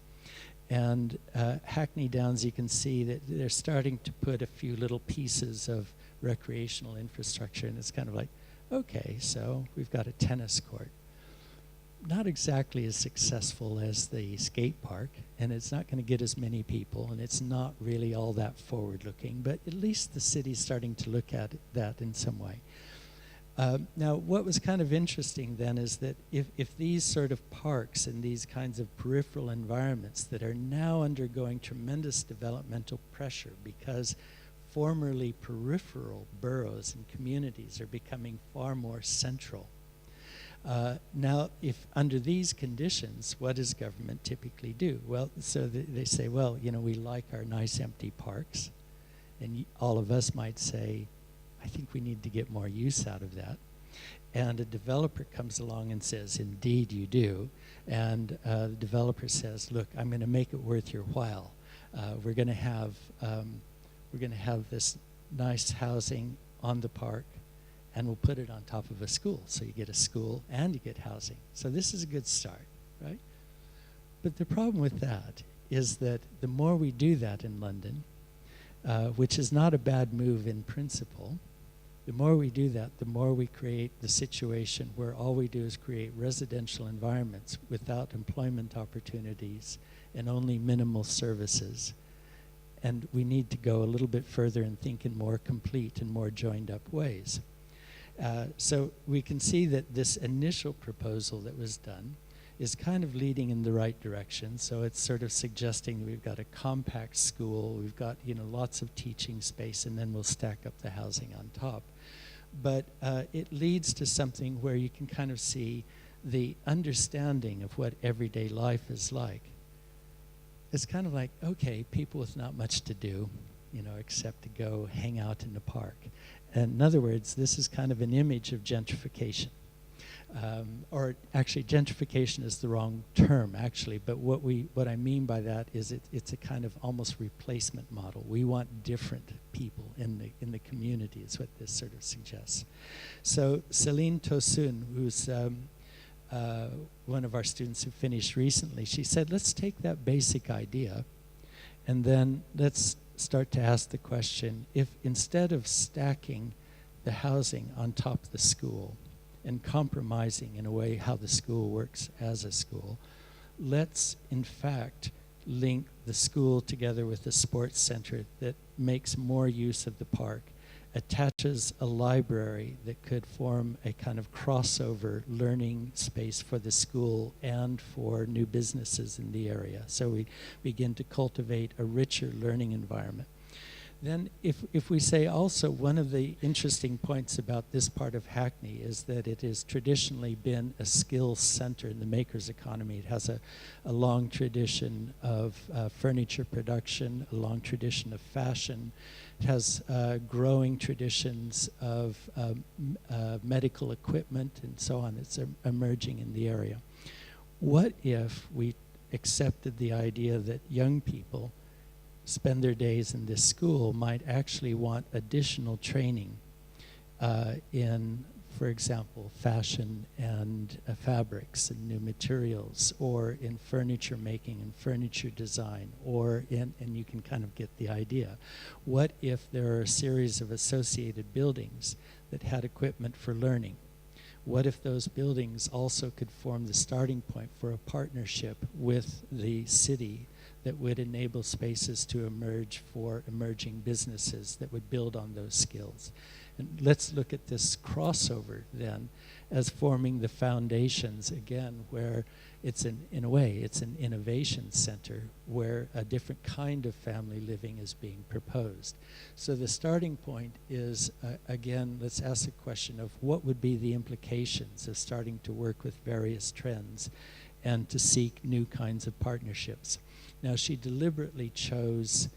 And Hackney Downs, you can see that they're starting to put a few little pieces of recreational infrastructure, and it's kind of like, okay, so we've got a tennis court. Not exactly as successful as the skate park, and it's not going to get as many people, and it's not really all that forward-looking, but at least the city's starting to look at that in some way. Now, what was kind of interesting then is that if these sort of parks and these kinds of peripheral environments that are now undergoing tremendous developmental pressure because formerly peripheral boroughs and communities are becoming far more central. Now, if under these conditions, what does government typically do? Well, so they say, well, we like our nice empty parks, and all of us might say, I think we need to get more use out of that. And a developer comes along and says, indeed you do. And the developer says, look, I'm going to make it worth your while. We're going to have this nice housing on the park, and we'll put it on top of a school. So you get a school and you get housing. So this is a good start, right? But the problem with that is that the more we do that in London, which is not a bad move in principle, the more we do that, the more we create the situation where all we do is create residential environments without employment opportunities and only minimal services. And we need to go a little bit further and think in more complete and more joined up ways. So we can see that this initial proposal that was done is kind of leading in the right direction. So it's sort of suggesting we've got a compact school, we've got, you know, lots of teaching space, and then we'll stack up the housing on top. But it leads to something where you can kind of see the understanding of what everyday life is like. It's kind of like, okay, people with not much to do, you know, except to go hang out in the park. And in other words, this is kind of an image of gentrification. Or actually, gentrification is the wrong term, actually, but what I mean by that is it's a kind of almost replacement model. We want different people in the community, is what this sort of suggests. So Celine Tosun, who's one of our students who finished recently, she said, let's take that basic idea and then let's start to ask the question, if instead of stacking the housing on top of the school and compromising in a way how the school works as a school, let's in fact link the school together with a sports center that makes more use of the park, attaches a library that could form a kind of crossover learning space for the school and for new businesses in the area. So we begin to cultivate a richer learning environment. Then if we say also one of the interesting points about this part of Hackney is that it has traditionally been a skills center in the maker's economy. It has a long tradition of furniture production, a long tradition of fashion. It has growing traditions of medical equipment and so on. It's emerging in the area. What if we accepted the idea that young people spend their days in this school might actually want additional training in, for example, fashion and fabrics and new materials, or in furniture making and furniture design, or in, and you can kind of get the idea. What if there are a series of associated buildings that had equipment for learning? What if those buildings also could form the starting point for a partnership with the city that would enable spaces to emerge for emerging businesses that would build on those skills? And let's look at this crossover then as forming the foundations again, where it's in a way, it's an innovation center where a different kind of family living is being proposed. So the starting point is, again, let's ask the question of what would be the implications of starting to work with various trends and to seek new kinds of partnerships. Now, she deliberately chose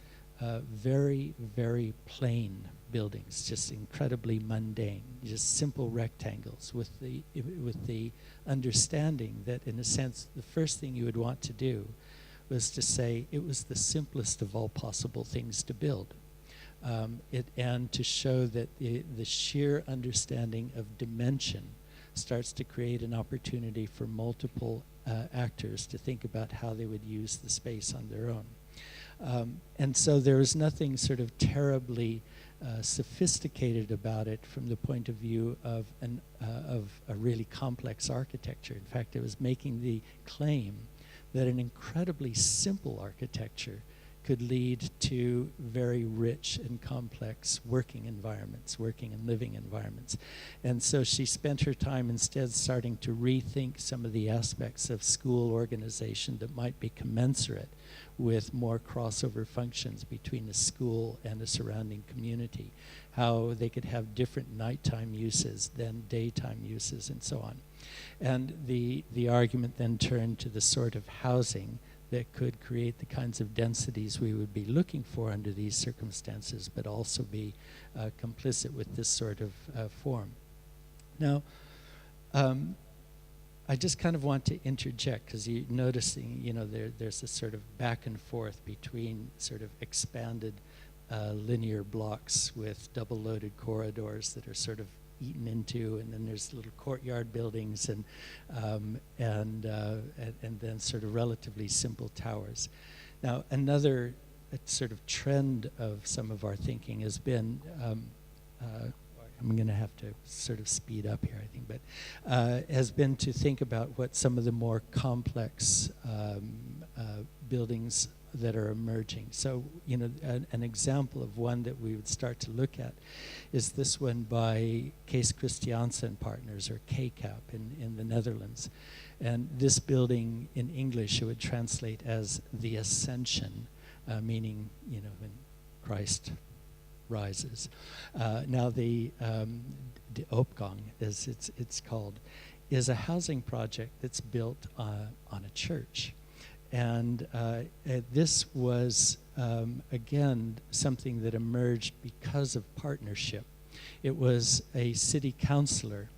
very, very plain buildings, just incredibly mundane, just simple rectangles with the understanding that, in a sense, the first thing you would want to do was to say it was the simplest of all possible things to build. And to show that the sheer understanding of dimension starts to create an opportunity for multiple actors to think about how they would use the space on their own. And so there is nothing sort of terribly sophisticated about it from the point of view of a really complex architecture. In fact, it was making the claim that an incredibly simple architecture could lead to very rich and complex working environments, working and living environments. And so she spent her time instead starting to rethink some of the aspects of school organization that might be commensurate with more crossover functions between the school and the surrounding community, how they could have different nighttime uses than daytime uses and so on. And the argument then turned to the sort of housing that could create the kinds of densities we would be looking for under these circumstances, but also be complicit with this sort of form. Now, I just kind of want to interject, because you're noticing, you know, there's this sort of back and forth between sort of expanded linear blocks with double-loaded corridors that are sort of eaten into, and then there's little courtyard buildings and then sort of relatively simple towers. Now, another sort of trend of some of our thinking has been, I'm going to have to sort of speed up here, I think, but has been to think about what some of the more complex buildings that are emerging. So, an example of one that we would start to look at is this one by Kees Christiansen Partners, or KCAP in the Netherlands. And this building in English, it would translate as the Ascension, meaning, when Christ rises. Now the opgang, as it's called, is a housing project that's built on a church. And this was, again, something that emerged because of partnership. It was a city councilor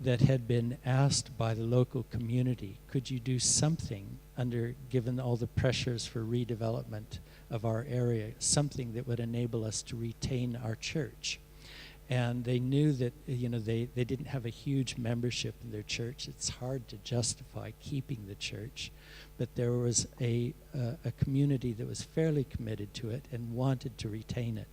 that had been asked by the local community, could you do something given all the pressures for redevelopment of our area, something that would enable us to retain our church? And they knew that, they didn't have a huge membership in their church. It's hard to justify keeping the church. But there was a community that was fairly committed to it and wanted to retain it.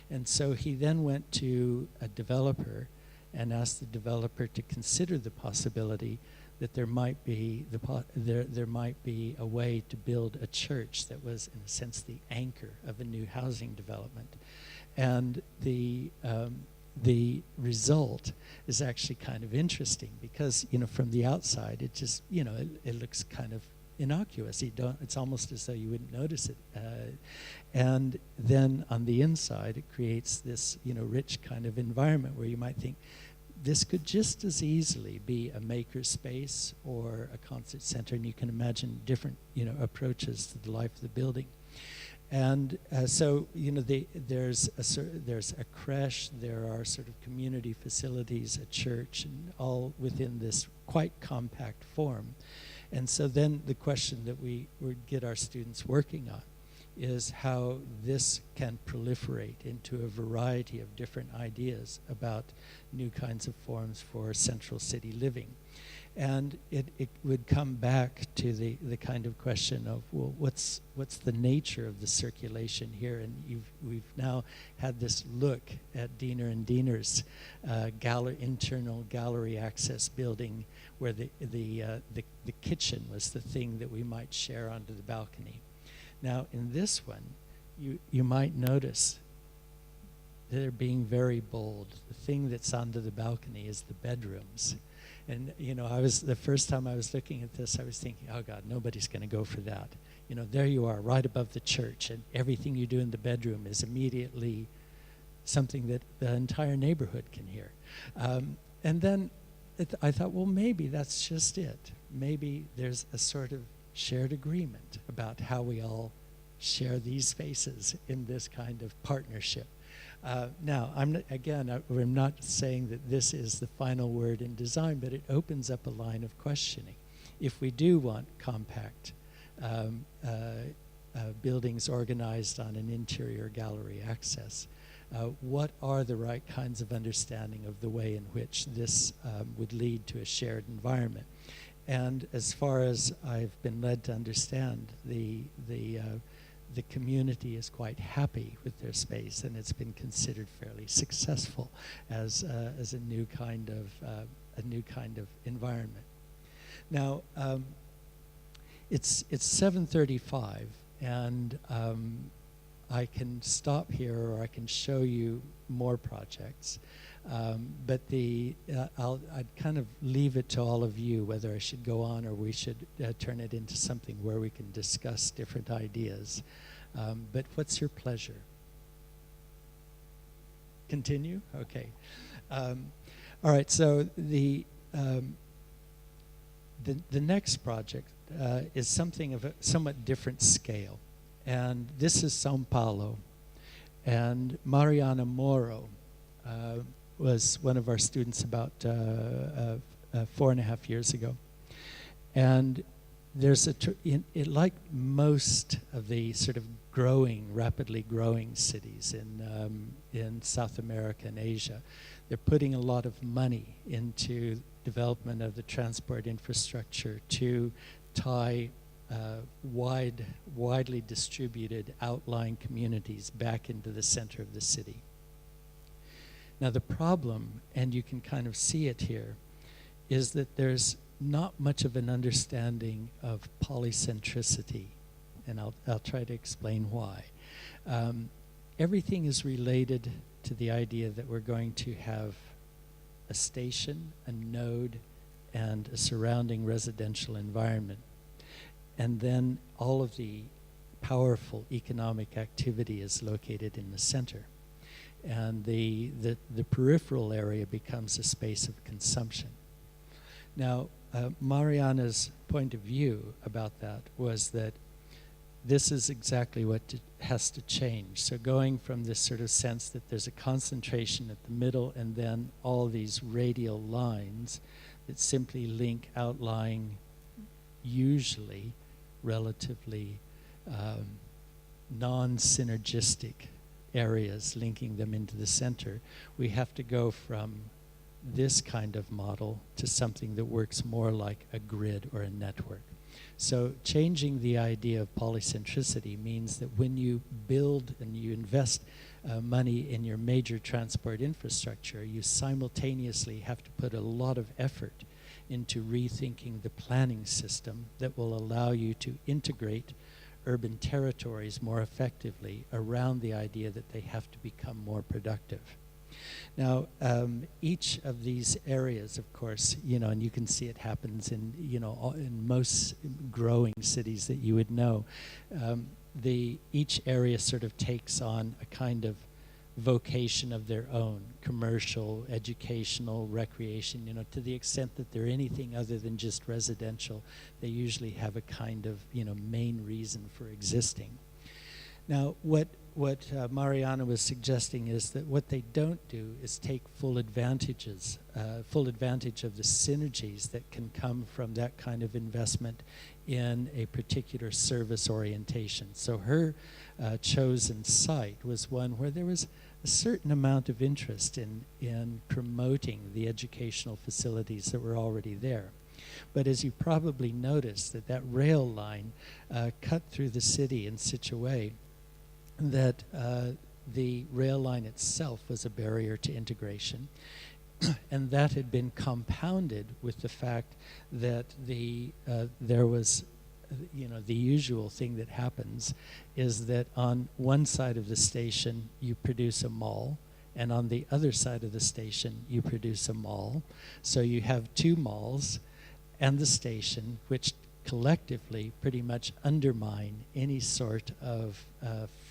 And so he then went to a developer and asked the developer to consider the possibility that there might be there might be a way to build a church that was, in a sense, the anchor of a new housing development. And the result is actually kind of interesting because, from the outside, it just, it looks kind of innocuous. It's almost as though you wouldn't notice it. And then on the inside, it creates this, rich kind of environment where you might think, this could just as easily be a maker space or a concert center, and you can imagine different, approaches to the life of the building. And so, there's a creche, there are sort of community facilities, a church, and all within this quite compact form. And so then the question that we would get our students working on is how this can proliferate into a variety of different ideas about new kinds of forms for central city living. And it would come back to the kind of question of, well, what's the nature of the circulation here? And we've now had this look at Diener and Diener's internal gallery access building, where the kitchen was the thing that we might share onto the balcony. Now, in this one, you might notice they're being very bold. The thing that's onto the balcony is the bedrooms. And, the first time I was looking at this, I was thinking, oh God, nobody's going to go for that. There you are, right above the church, and everything you do in the bedroom is immediately something that the entire neighborhood can hear. And then I thought, well, maybe that's just it. Maybe there's a sort of shared agreement about how we all share these spaces in this kind of partnership. Now, we're not saying that this is the final word in design, but it opens up a line of questioning. If we do want compact buildings organized on an interior gallery access, what are the right kinds of understanding of the way in which this would lead to a shared environment? And as far as I've been led to understand, the community is quite happy with their space, and it's been considered fairly successful as a new kind of environment. Now, it's 7:35, and I can stop here, or I can show you more projects. But I'd kind of leave it to all of you whether I should go on or we should turn it into something where we can discuss different ideas. But what's your pleasure? Continue? Okay. All right, so the next project is something of a somewhat different scale. And this is São Paulo. And Mariana Moro was one of our students about 4.5 years ago. And there's like most of the sort of rapidly growing cities in South America and Asia, they're putting a lot of money into development of the transport infrastructure to tie widely distributed outlying communities back into the center of the city. Now the problem, and you can kind of see it here, is that there's not much of an understanding of polycentricity. and I'll try to explain why. Everything is related to the idea that we're going to have a station, a node, and a surrounding residential environment. And then all of the powerful economic activity is located in the center. And the peripheral area becomes a space of consumption. Now, Mariana's point of view about that was that this is exactly what has to change. So going from this sort of sense that there's a concentration at the middle and then all these radial lines that simply link outlying, usually relatively non-synergistic areas, linking them into the center, we have to go from this kind of model to something that works more like a grid or a network. So changing the idea of polycentricity means that when you build and you invest money in your major transport infrastructure, you simultaneously have to put a lot of effort into rethinking the planning system that will allow you to integrate urban territories more effectively around the idea that they have to become more productive. Now, each of these areas, of course, and you can see it happens in, in most growing cities that you would know, each area sort of takes on a kind of vocation of their own, commercial, educational, recreation, to the extent that they're anything other than just residential, they usually have a kind of, main reason for existing. Now, what Mariana was suggesting is that what they don't do is take full advantage of the synergies that can come from that kind of investment in a particular service orientation. So her chosen site was one where there was a certain amount of interest in promoting the educational facilities that were already there. But as you probably noticed, that rail line cut through the city in such a way that the rail line itself was a barrier to integration. And that had been compounded with the fact that there was, the usual thing that happens is that on one side of the station you produce a mall, and on the other side of the station you produce a mall. So you have two malls and the station, which collectively pretty much undermine any sort of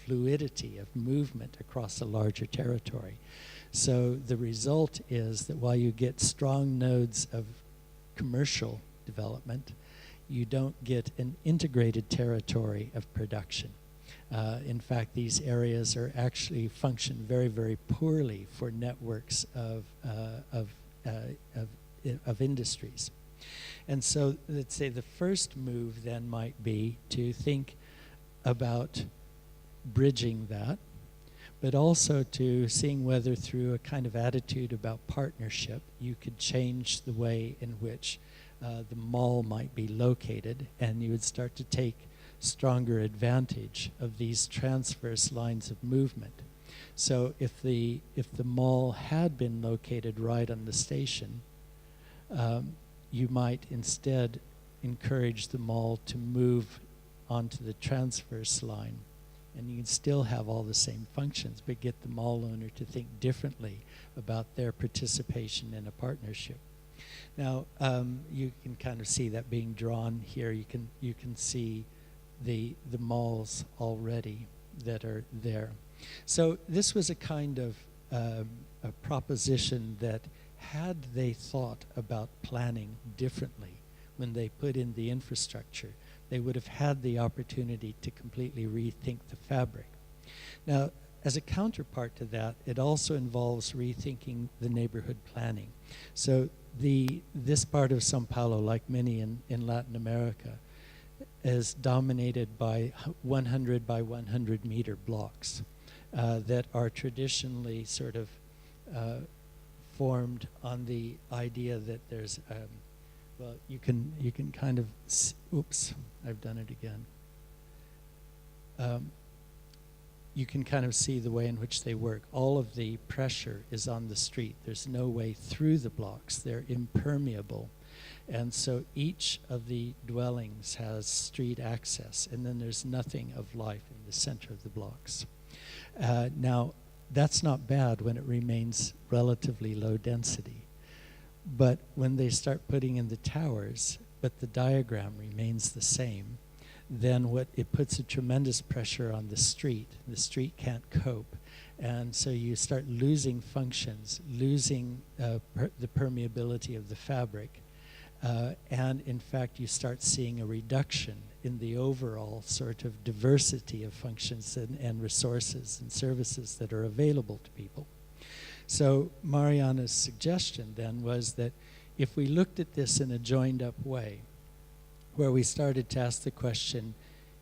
fluidity of movement across a larger territory. So the result is that while you get strong nodes of commercial development, you don't get an integrated territory of production. In fact, these areas are actually function very, very poorly for networks of industries. And so let's say the first move then might be to think about bridging that, but also to seeing whether through a kind of attitude about partnership you could change the way in which the mall might be located, and you would start to take stronger advantage of these transverse lines of movement. So if the mall had been located right on the station, you might instead encourage the mall to move onto the transverse line, and you can still have all the same functions, but get the mall owner to think differently about their participation in a partnership. Now, you can kind of see that being drawn here. You can see the malls already that are there. So this was a kind of a proposition that, had they thought about planning differently when they put in the infrastructure, they would have had the opportunity to completely rethink the fabric. Now, as a counterpart to that, it also involves rethinking the neighborhood planning. So this part of Sao Paulo, like many in Latin America, is dominated by 100 by 100 meter blocks that are traditionally sort of formed on the idea that there's, well, you can kind of, oops, I've done it again. You can kind of see the way in which they work. All of the pressure is on the street. There's no way through the blocks. They're impermeable. And so each of the dwellings has street access, and then there's nothing of life in the center of the blocks. Now, that's not bad when it remains relatively low density. But when they start putting in the towers, but the diagram remains the same, then it puts a tremendous pressure on the street. The street can't cope. And so you start losing functions, losing the permeability of the fabric. And in fact, you start seeing a reduction in the overall sort of diversity of functions and resources and services that are available to people. So Mariana's suggestion then was that if we looked at this in a joined up way, where we started to ask the question,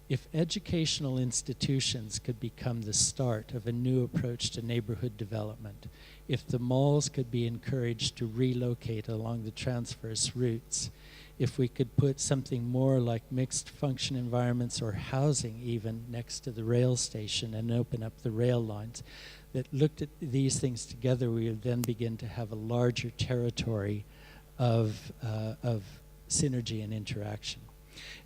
if educational institutions could become the start of a new approach to neighborhood development, if the malls could be encouraged to relocate along the transverse routes, if we could put something more like mixed function environments or housing even next to the rail station and open up the rail lines, that looked at these things together, we would then begin to have a larger territory of synergy and interaction.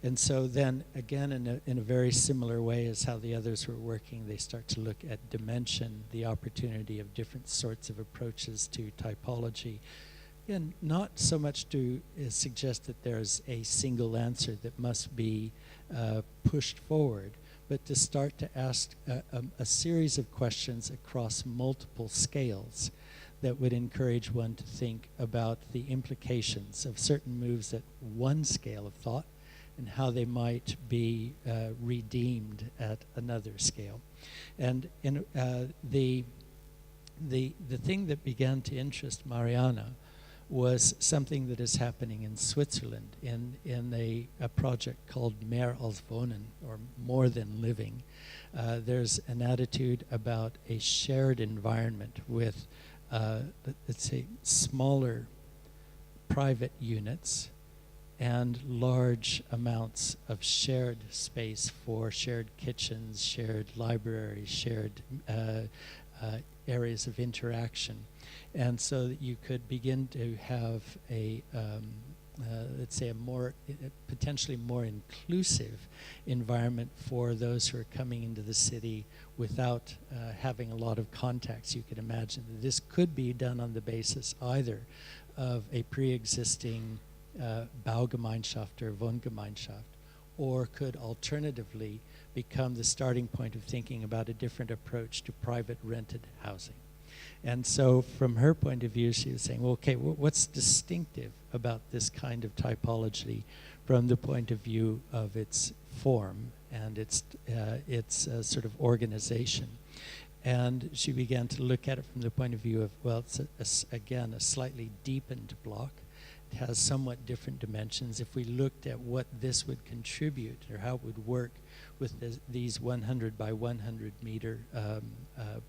And so then, again, in a very similar way as how the others were working, they start to look at dimension, the opportunity of different sorts of approaches to typology, and not so much to suggest that there's a single answer that must be pushed forward, but to start to ask a series of questions across multiple scales that would encourage one to think about the implications of certain moves at one scale of thought and how they might be redeemed at another scale. And the thing that began to interest Mariana was something that is happening in Switzerland in a project called Mehr als Wohnen, or More Than Living. There's an attitude about a shared environment with, let's say, smaller private units and large amounts of shared space for shared kitchens, shared libraries, shared areas of interaction. And so that you could begin to have a, let's say, potentially more inclusive environment for those who are coming into the city without having a lot of contacts. You could imagine that this could be done on the basis either of a pre-existing Baugemeinschaft or Wohngemeinschaft, or could alternatively become the starting point of thinking about a different approach to private rented housing. And so from her point of view, she was saying, well, okay, what's distinctive about this kind of typology from the point of view of its form and its sort of organization? And she began to look at it from the point of view of, well, it's again, a slightly deepened block. It has somewhat different dimensions. If we looked at what this would contribute or how it would work with these 100 by 100 meter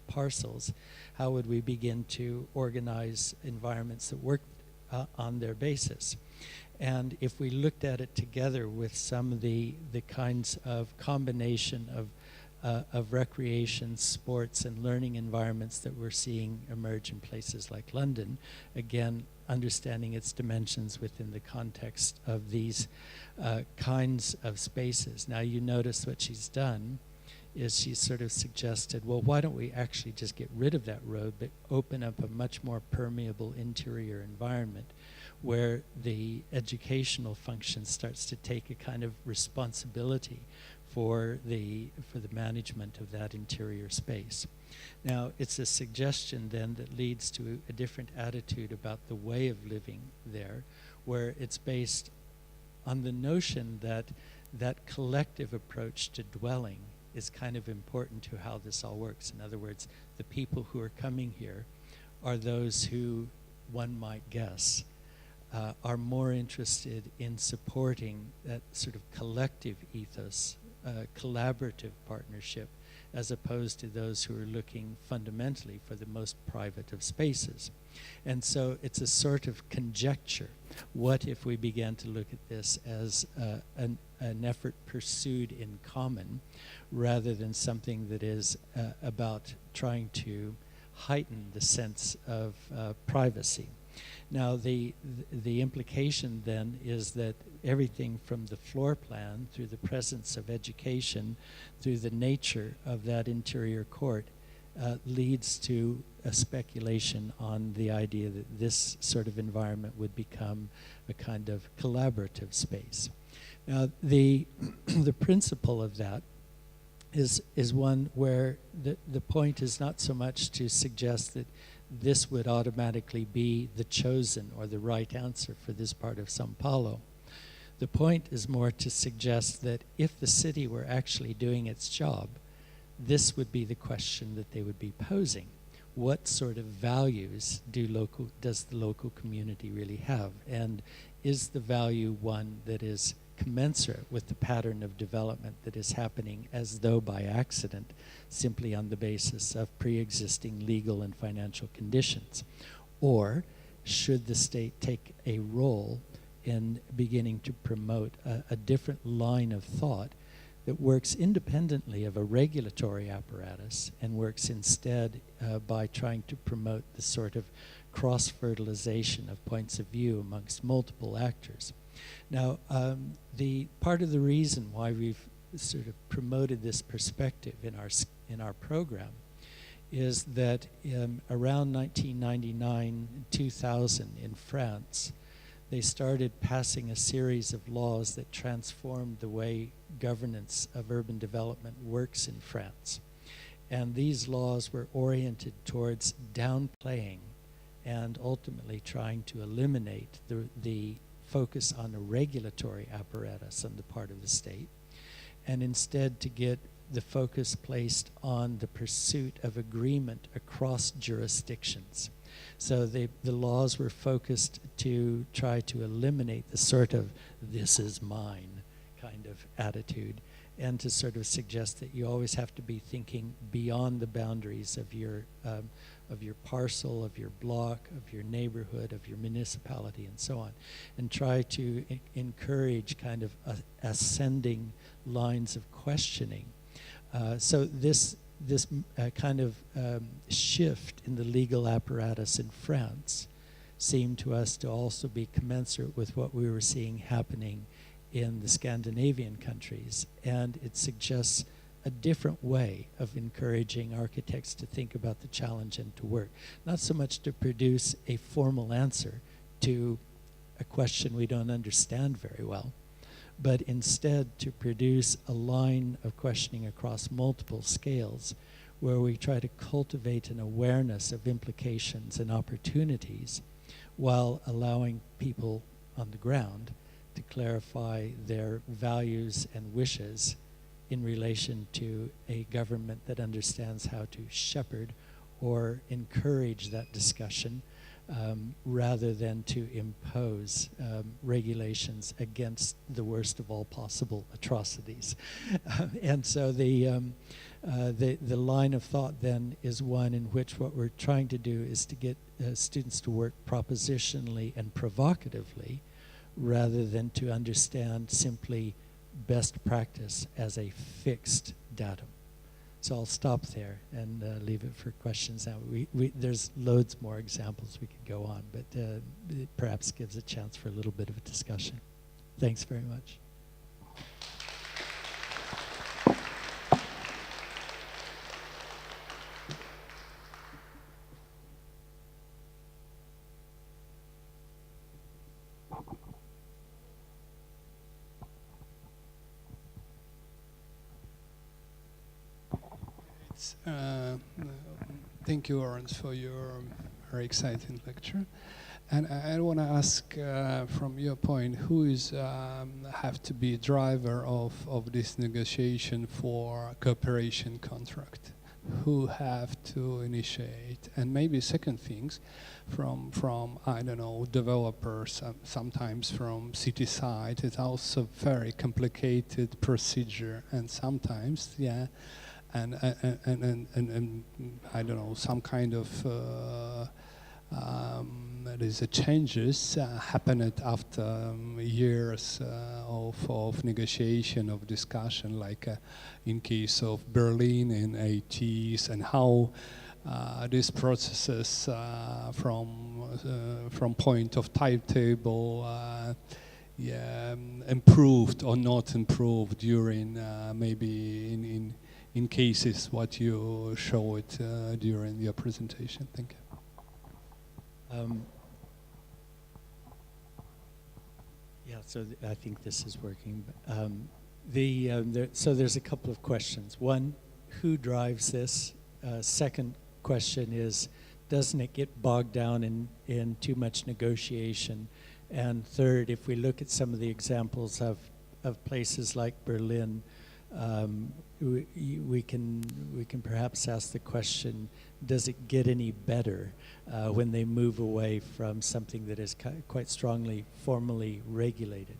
parcels, how would we begin to organize environments that work on their basis? And if we looked at it together with some of the kinds of combination of recreation, sports, and learning environments that we're seeing emerge in places like London, again, understanding its dimensions within the context of these kinds of spaces. Now, you notice what she's done is she sort of suggested, well, why don't we actually just get rid of that road, but open up a much more permeable interior environment where the educational function starts to take a kind of responsibility for the management of that interior space. Now, it's a suggestion then that leads to a different attitude about the way of living there, where it's based on the notion that that collective approach to dwelling is kind of important to how this all works. In other words, the people who are coming here are those who, one might guess, are more interested in supporting that sort of collective ethos, collaborative partnership, as opposed to those who are looking fundamentally for the most private of spaces. And so it's a sort of conjecture. What if we began to look at this as an effort pursued in common rather than something that is about trying to heighten the sense of privacy? Now, the implication then is that everything from the floor plan, through the presence of education, through the nature of that interior court, leads to a speculation on the idea that this sort of environment would become a kind of collaborative space. Now, the principle of that is one where the point is not so much to suggest that this would automatically be the chosen or the right answer for this part of São Paulo. The point is more to suggest that if the city were actually doing its job, this would be the question that they would be posing. What sort of values does the local community really have? And is the value one that is commensurate with the pattern of development that is happening as though by accident, simply on the basis of pre-existing legal and financial conditions? Or should the state take a role in beginning to promote a different line of thought that works independently of a regulatory apparatus and works instead by trying to promote the sort of cross-fertilization of points of view amongst multiple actors? Now, the part of the reason why we've sort of promoted this perspective in our program is that around 1999-2000 in France, they started passing a series of laws that transformed the way governance of urban development works in France. And these laws were oriented towards downplaying and ultimately trying to eliminate the focus on a regulatory apparatus on the part of the state, and instead to get the focus placed on the pursuit of agreement across jurisdictions. So the laws were focused to try to eliminate the sort of "this is mine" kind of attitude, and to sort of suggest that you always have to be thinking beyond the boundaries of your parcel, of your block, of your neighborhood, of your municipality, and so on, and try to encourage kind of ascending lines of questioning. So this kind of shift in the legal apparatus in France seemed to us to also be commensurate with what we were seeing happening in the Scandinavian countries, and it suggests a different way of encouraging architects to think about the challenge and to work. Not so much to produce a formal answer to a question we don't understand very well, but instead to produce a line of questioning across multiple scales where we try to cultivate an awareness of implications and opportunities while allowing people on the ground to clarify their values and wishes in relation to a government that understands how to shepherd or encourage that discussion rather than to impose regulations against the worst of all possible atrocities. And so the line of thought then is one in which what we're trying to do is to get students to work propositionally and provocatively rather than to understand simply best practice as a fixed datum. So I'll stop there and leave it for questions now. There's loads more examples we could go on, but it perhaps gives a chance for a little bit of a discussion. Thanks very much. Thank you, Lawrence, for your very exciting lecture. And I want to ask, from your point, who is have to be driver of this negotiation for cooperation contract? Who have to initiate? And maybe second things, from I don't know, developers, sometimes from city side. It's also very complicated procedure, and sometimes, yeah. And I don't know, some kind of there's a changes happened after years of negotiation, of discussion, like in case of Berlin in 80s, and how these processes from point of timetable improved or not improved during maybe in cases what you showed during your presentation? Thank you. Yeah, so I think this is working. So there's a couple of questions. One, who drives this? Second question is, doesn't it get bogged down in too much negotiation? And third, if we look at some of the examples of places like Berlin, we can perhaps ask the question, does it get any better when they move away from something that is quite strongly formally regulated?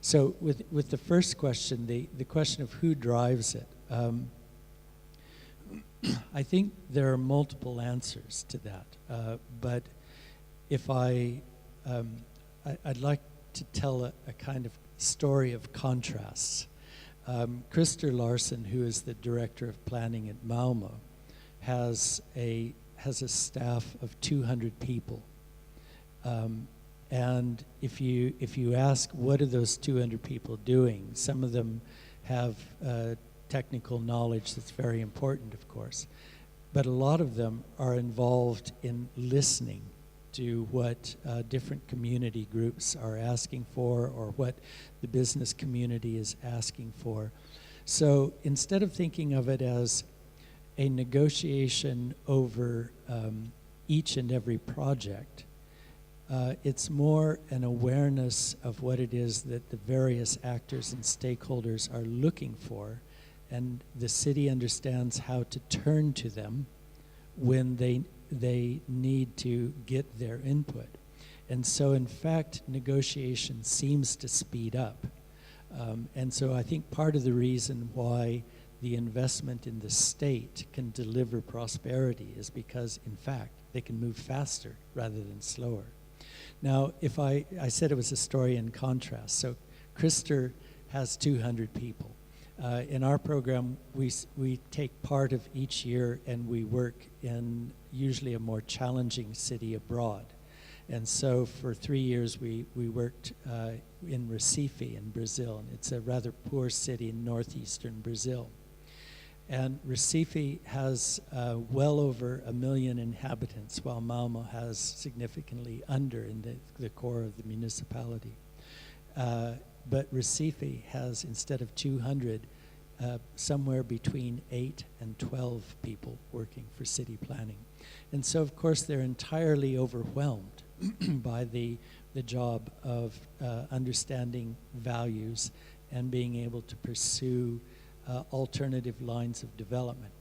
So with the first question, the question of who drives it, I think there are multiple answers to that. But if I'd like to tell a kind of story of contrasts. Christer Larsson, who is the director of planning at Malmö, has a staff of 200 people. And if you ask what are those 200 people doing, some of them have technical knowledge that's very important, of course, but a lot of them are involved in listening to what different community groups are asking for or what the business community is asking for. So instead of thinking of it as a negotiation over each and every project, it's more an awareness of what it is that the various actors and stakeholders are looking for, and the city understands how to turn to them when they need to get their input. And so in fact, negotiation seems to speed up. And so I think part of the reason why the investment in the state can deliver prosperity is because, in fact, they can move faster rather than slower. Now, if I said it was a story in contrast. So Christer has 200 people. In our program, we take part of each year and we work in usually a more challenging city abroad. And so for 3 years, we worked in Recife in Brazil. And it's a rather poor city in northeastern Brazil. And Recife has well over 1 million inhabitants, while Malmö has significantly under in the core of the municipality. But Recife has, instead of 200, somewhere between 8 and 12 people working for city planning. And so, of course, they're entirely overwhelmed by the job of understanding values and being able to pursue alternative lines of development.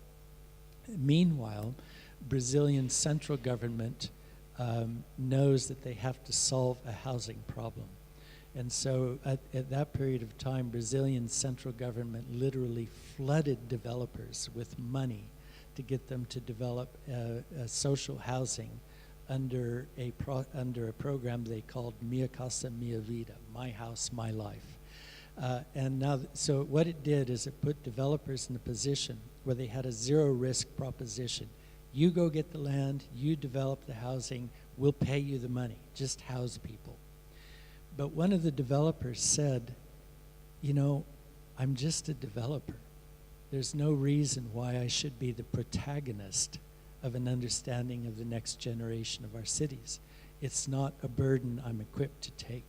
Meanwhile, Brazilian central government knows that they have to solve a housing problem. And so at that period of time, Brazilian central government literally flooded developers with money to get them to develop social housing under a program they called Minha Casa Minha Vida, My House, My Life. And now, so what it did is it put developers in a position where they had a zero-risk proposition. You go get the land, you develop the housing, we'll pay you the money, just house people. But one of the developers said, you know, I'm just a developer. There's no reason why I should be the protagonist of an understanding of the next generation of our cities. It's not a burden I'm equipped to take.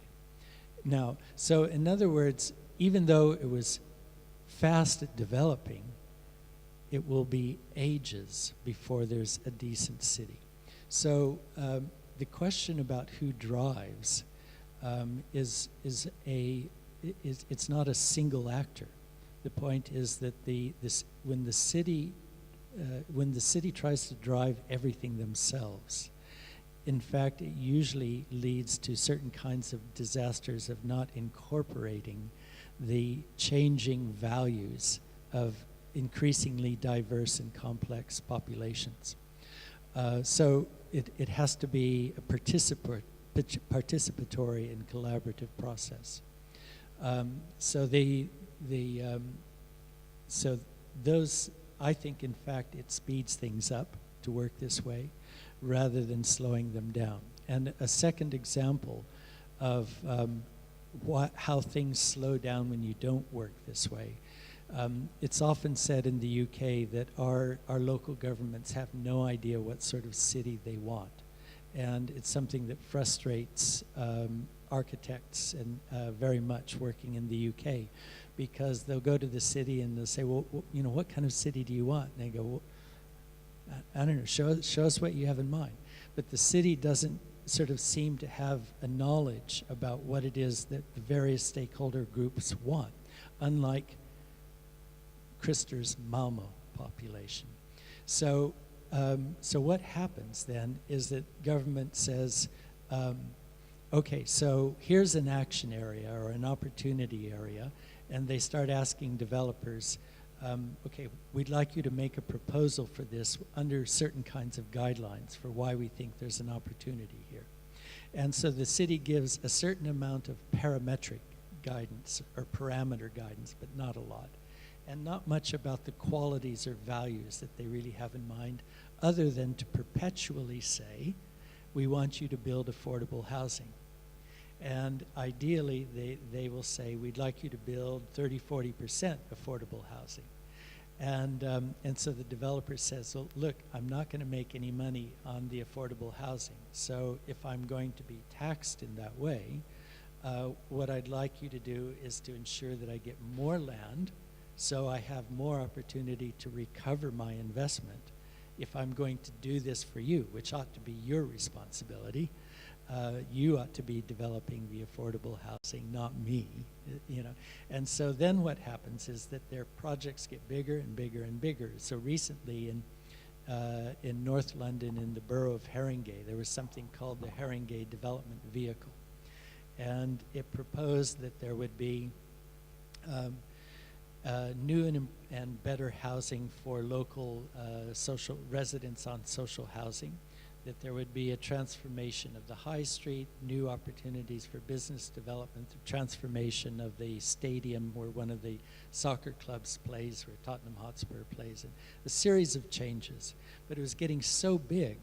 Now, so in other words, even though it was fast at developing, it will be ages before there's a decent city. So the question about who drives is it's not a single actor. The point is that when the city tries to drive everything themselves, in fact, it usually leads to certain kinds of disasters of not incorporating the changing values of increasingly diverse and complex populations. So it has to be a participatory and collaborative process. So those, I think, in fact, it speeds things up. to work this way, rather than slowing them down. And a second example of how things slow down when you don't work this way. It's often said in the UK that our local governments have no idea what sort of city they want. And it's something that frustrates architects and very much working in the UK, because they'll go to the city and they'll say, well, you know, what kind of city do you want? And they go, well, I don't know, show us what you have in mind. But the city doesn't sort of seem to have a knowledge about what it is that the various stakeholder groups want, unlike Krister's Malmo population. So what happens then is that government says, okay, so here's an action area or an opportunity area, and they start asking developers, okay, we'd like you to make a proposal for this under certain kinds of guidelines for why we think there's an opportunity here. And so the city gives a certain amount of parametric guidance or parameter guidance, but not a lot. And not much about the qualities or values that they really have in mind, other than to perpetually say, we want you to build affordable housing. And ideally, they will say, we'd like you to build 30-40% affordable housing. And so the developer says, well, look, I'm not going to make any money on the affordable housing. So if I'm going to be taxed in that way, what I'd like you to do is to ensure that I get more land, so I have more opportunity to recover my investment. If I'm going to do this for you, which ought to be your responsibility, you ought to be developing the affordable housing, not me, you know. And so then what happens is that their projects get bigger and bigger and bigger. So recently in North London, in the borough of Haringey, there was something called the Haringey Development Vehicle. And it proposed that there would be new and better housing for local social residents on social housing, that there would be a transformation of the high street, new opportunities for business development, the transformation of the stadium where one of the soccer clubs plays, where Tottenham Hotspur plays, and a series of changes. But it was getting so big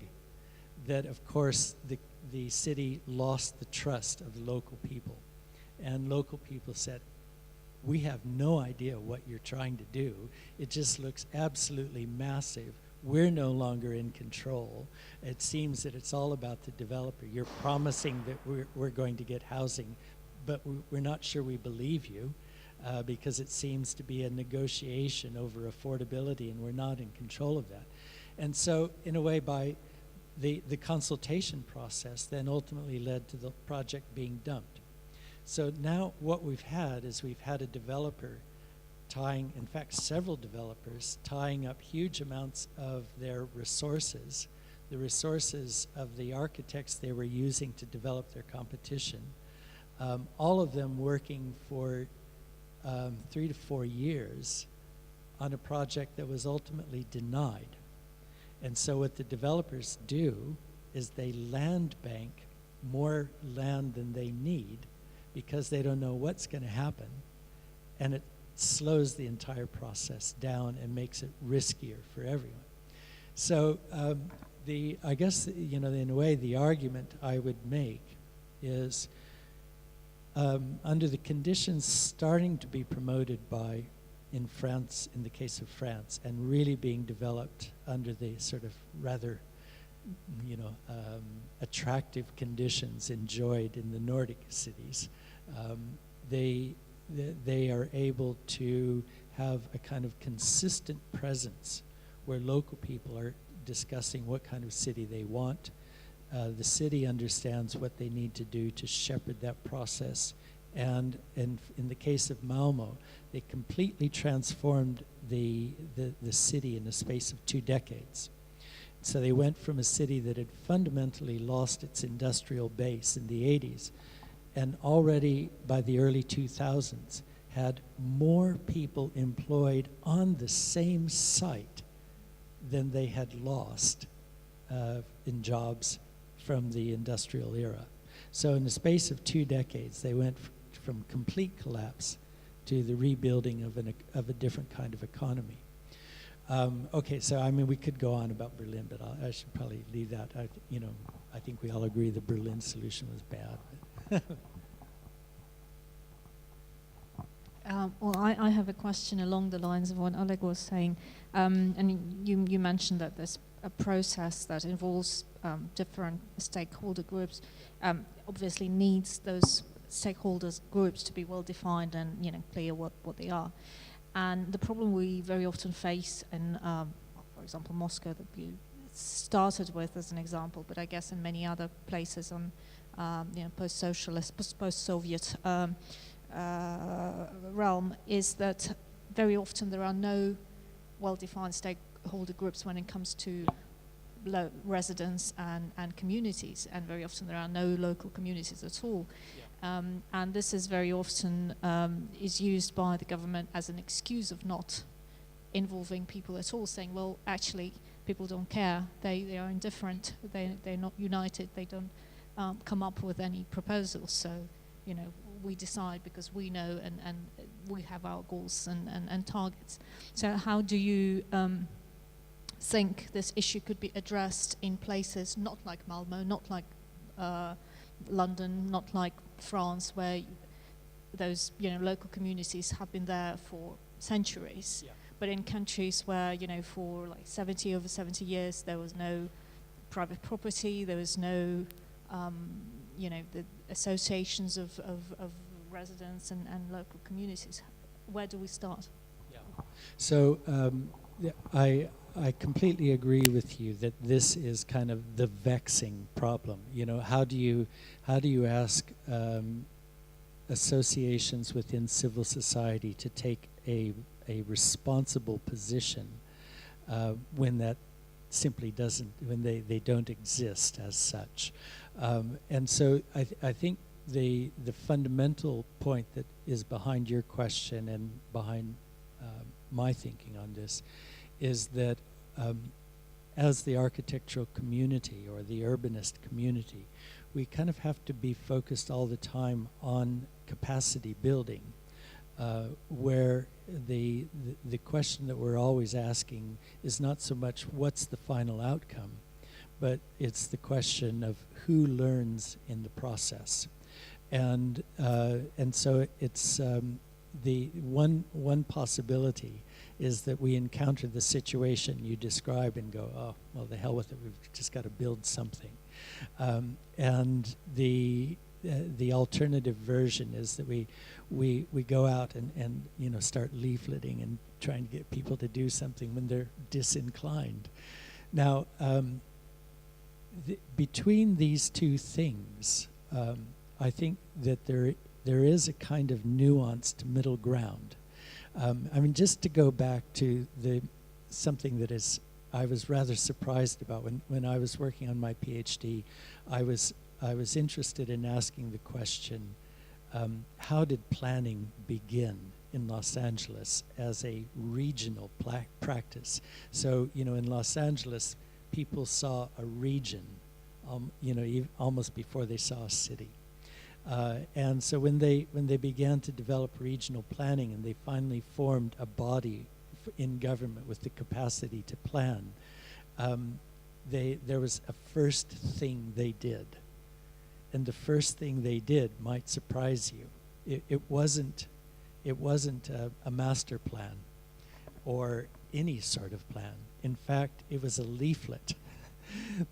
that, of course, the city lost the trust of the local people. And local people said, we have no idea what you're trying to do. It just looks absolutely massive. We're no longer in control. It seems that it's all about the developer. You're promising that we're going to get housing, but we're not sure we believe you because it seems to be a negotiation over affordability, and we're not in control of that. And so, in a way, by the consultation process then ultimately led to the project being dumped. So now what we've had is we've had a developer tying, in fact, several developers tying up huge amounts of their resources, the resources of the architects they were using to develop their competition, all of them working for 3 to 4 years on a project that was ultimately denied. And so what the developers do is they land bank more land than they need because they don't know what's going to happen, and it slows the entire process down and makes it riskier for everyone. So I guess, you know, in a way, the argument I would make is under the conditions starting to be promoted by, in France, in the case of France, and really being developed under the sort of rather, you know, attractive conditions enjoyed in the Nordic cities, they are able to have a kind of consistent presence where local people are discussing what kind of city they want. The city understands what they need to do to shepherd that process. And in the case of Malmo, they completely transformed the city in the space of 2 decades. So they went from a city that had fundamentally lost its industrial base in the 80s, and already by the early 2000s had more people employed on the same site than they had lost in jobs from the industrial era. So in the space of 2 decades, they went from complete collapse to the rebuilding of a different kind of economy. Okay, so I mean, we could go on about Berlin, but I should probably leave that. I think we all agree the Berlin solution was bad. Well, I have a question along the lines of what Oleg was saying. And you mentioned that there's a process that involves different stakeholder groups. Obviously needs those stakeholders groups to be well defined and clear what they are. And the problem we very often face in, for example, Moscow that you started with as an example, but I guess in many other places on post-socialist, post-Soviet realm, is that very often there are no well-defined stakeholder groups when it comes to residents and communities, and very often there are no local communities at all. Yeah. And this is very often is used by the government as an excuse of not involving people at all, saying, well, actually, people don't care, they are indifferent, they're not united, they don't come up with any proposals, so, we decide because we know and we have our goals and targets. So how do you think this issue could be addressed in places not like Malmo, not like London, not like France, where those local communities have been there for centuries, yeah. But in countries where for like over 70 years there was no private property, there was no the associations of residents and local communities. Where do we start? Yeah. So I completely agree with you that this is kind of the vexing problem. How do you ask associations within civil society to take a responsible position when that simply when they don't exist as such? And so I think the fundamental point that is behind your question and behind my thinking on this is that as the architectural community or the urbanist community, we kind of have to be focused all the time on capacity building, where the question that we're always asking is not so much what's the final outcome, but it's the question of who learns in the process. And so it's the one possibility is that we encounter the situation you describe and go, oh, well, the hell with it, we've just got to build something. And the alternative version is that we go out and start leafleting and trying to get people to do something when they're disinclined. Now, between these two things, I think that there is a kind of nuanced middle ground. Just to go back to something that I was rather surprised about when I was working on my PhD. I was interested in asking the question, how did planning begin in Los Angeles as a regional practice? So, in Los Angeles, people saw a region, almost before they saw a city. And so when they began to develop regional planning and they finally formed a body in government with the capacity to plan, there was a first thing they did. And the first thing they did might surprise you. It wasn't a master plan or any sort of plan. In fact, it was a leaflet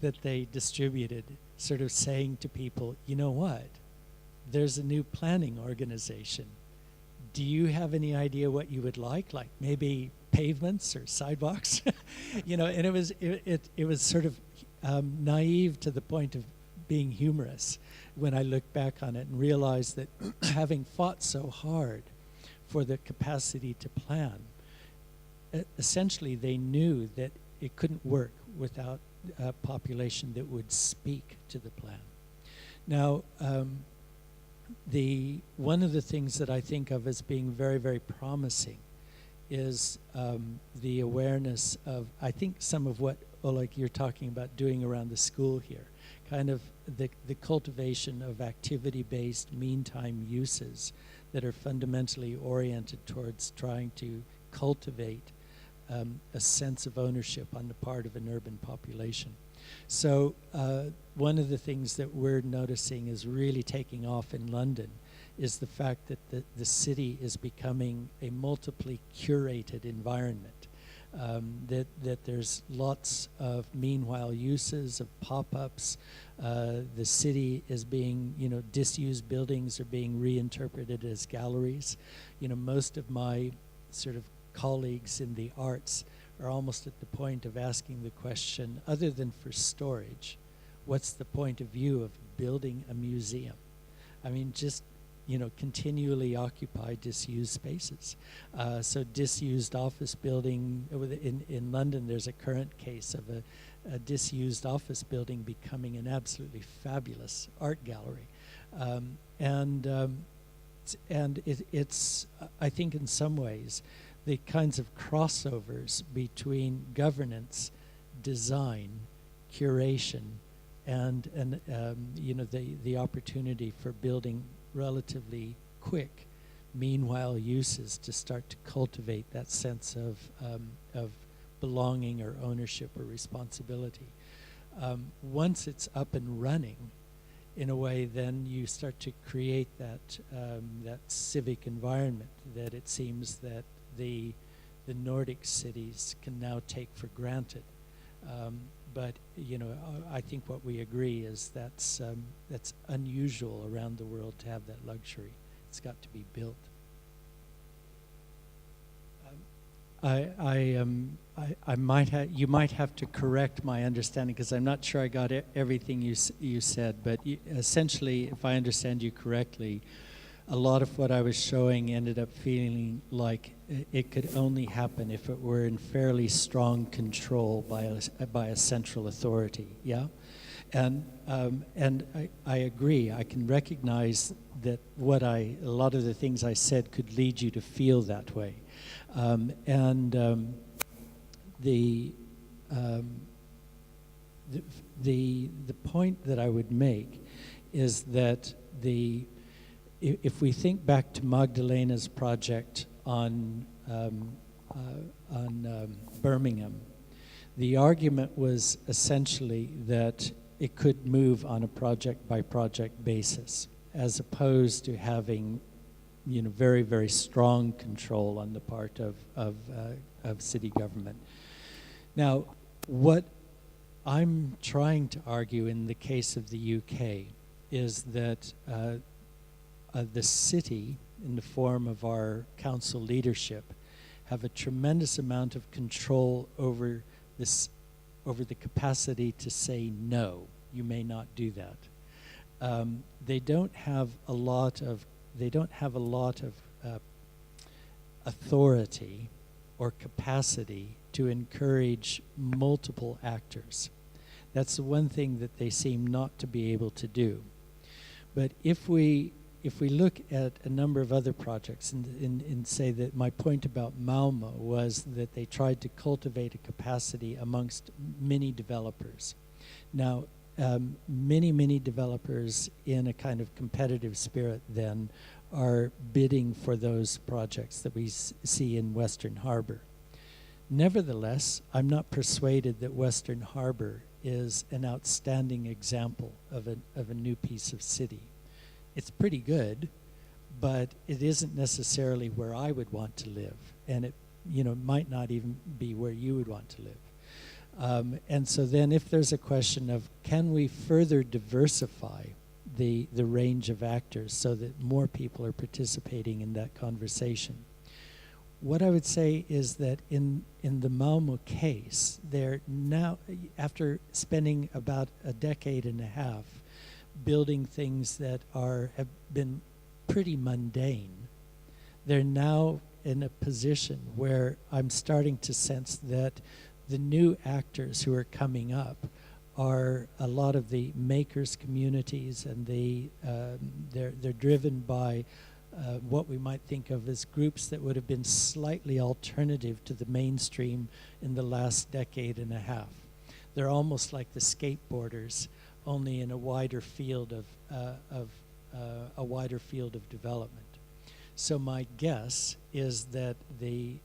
that they distributed, sort of saying to people, you know what? There's a new planning organization. Do you have any idea what you would like maybe pavements or sidewalks? And it was sort of naive to the point of being humorous when I look back on it and realize that having fought so hard for the capacity to plan, essentially they knew that it couldn't work without a population that would speak to the plan. Now, one of the things that I think of as being very, very promising is the awareness of, I think, some of what, Oleg, you're talking about doing around the school here, kind of the cultivation of activity-based meantime uses that are fundamentally oriented towards trying to cultivate a sense of ownership on the part of an urban population. So one of the things that we're noticing is really taking off in London is the fact that the city is becoming a multiply curated environment. That there's lots of meanwhile uses of pop-ups. The city is being, disused buildings are being reinterpreted as galleries. Most of my sort of colleagues in the arts are almost at the point of asking the question, other than for storage, what's the point of view of building a museum? I mean, just continually occupy disused spaces. So disused office building, in London there's a current case of a disused office building becoming an absolutely fabulous art gallery. It's, I think in some ways, the kinds of crossovers between governance, design, curation, and the opportunity for building relatively quick meanwhile uses to start to cultivate that sense of belonging or ownership or responsibility. Once it's up and running, in a way, then you start to create that civic environment that it seems that the Nordic cities can now take for granted. But I think what we agree is that's unusual around the world to have that luxury. It's got to be built. You might have to correct my understanding because I'm not sure I got everything you said. But essentially, if I understand you correctly, a lot of what I was showing ended up feeling like it could only happen if it were in fairly strong control by a central authority. Yeah, and I agree. I can recognize that a lot of the things I said could lead you to feel that way, the point that I would make is that if we think back to Magdalena's project on Birmingham, the argument was essentially that it could move on a project-by-project basis, as opposed to having, very, very strong control on the part of city government. Now, what I'm trying to argue in the case of the UK is that the city, in the form of our council leadership, have a tremendous amount of control over the capacity to say no. You may not do that. They don't have a lot of authority or capacity to encourage multiple actors. That's the one thing that they seem not to be able to do. But if we look at a number of other projects and say that my point about Malmö was that they tried to cultivate a capacity amongst many developers. Now, many developers in a kind of competitive spirit then are bidding for those projects that we see in Western Harbor. Nevertheless, I'm not persuaded that Western Harbor is an outstanding example of a new piece of city. It's pretty good, but it isn't necessarily where I would want to live, and it might not even be where you would want to live. And so then if there's a question of can we further diversify the range of actors so that more people are participating in that conversation, what I would say is that in the Malmö case, they're now, after spending about a decade and a half building things that have been pretty mundane, they're now in a position where I'm starting to sense that the new actors who are coming up are a lot of the makers communities, and they're driven by what we might think of as groups that would have been slightly alternative to the mainstream in the last decade and a half. They're almost like the skateboarders, only in a wider field of development. So my guess is that the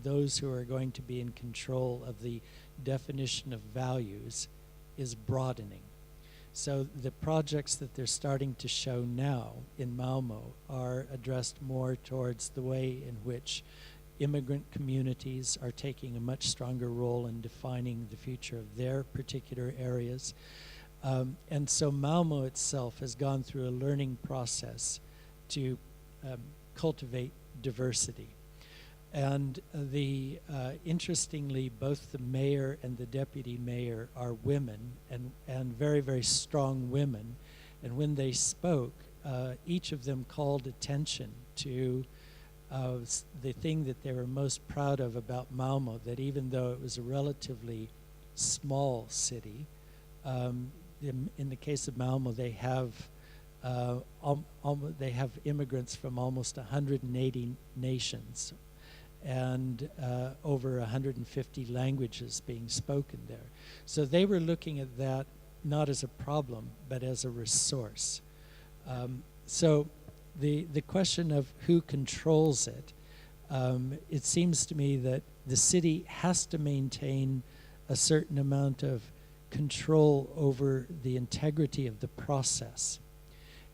those who are going to be in control of the definition of values is broadening. So the projects that they're starting to show now in Malmo are addressed more towards the way in which immigrant communities are taking a much stronger role in defining the future of their particular areas. And so Malmo itself has gone through a learning process to cultivate diversity. And interestingly, both the mayor and the deputy mayor are women, and very, very strong women. And when they spoke, each of them called attention to the thing that they were most proud of about Malmo, that even though it was a relatively small city, in the case of Malmo, they have immigrants from almost 180 nations, and over 150 languages being spoken there. So they were looking at that not as a problem, but as a resource. So the question of who controls it, it seems to me that the city has to maintain a certain amount of control over the integrity of the process.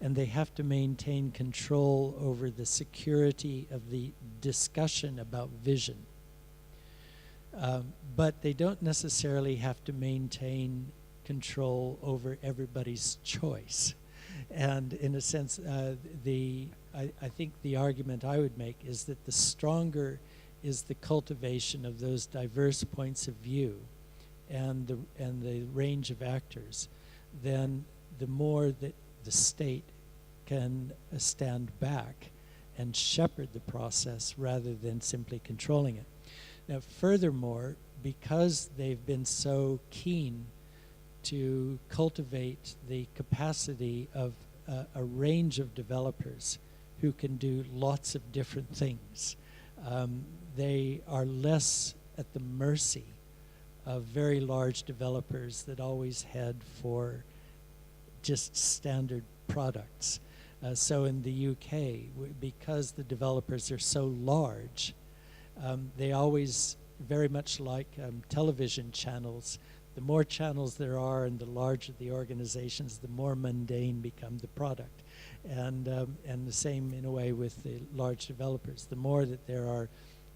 And they have to maintain control over the security of the discussion about vision. But they don't necessarily have to maintain control over everybody's choice. And in a sense, I think the argument I would make is that the stronger is the cultivation of those diverse points of view and the range of actors, then the more that the state can stand back and shepherd the process rather than simply controlling it. Now, furthermore, because they've been so keen to cultivate the capacity of a range of developers who can do lots of different things, they are less at the mercy of very large developers that always head for just standard products. So in the UK, because the developers are so large, they always, very much like television channels, the more channels there are and the larger the organizations, the more mundane become the product. And the same in a way with the large developers. The more that there are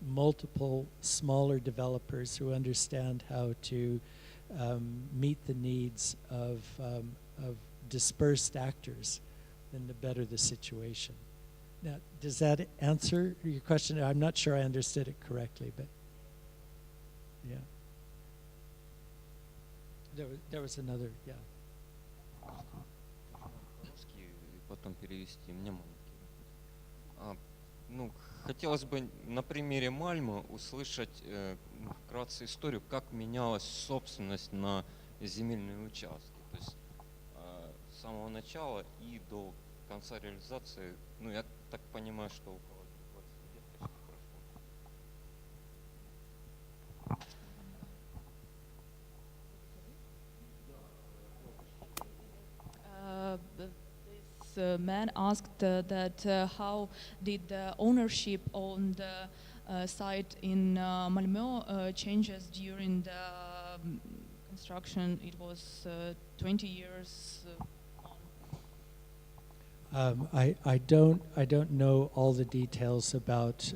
multiple smaller developers who understand how to meet the needs of dispersed actors, then the better the situation. Now, does that answer your question? I'm not sure I understood it correctly, but yeah. There was another, yeah. Русский, потом перевести мне маленький. Ну, хотелось бы на примере Мальмы услышать вкратце историю, как менялась собственность на земельные участки. То есть с самого начала и до конца реализации, ну, я так понимаю, что около 20 лет почти прошло. This man asked that how did the ownership on the site in Malmö changes during the construction. It was 20 years on. I don't know all the details about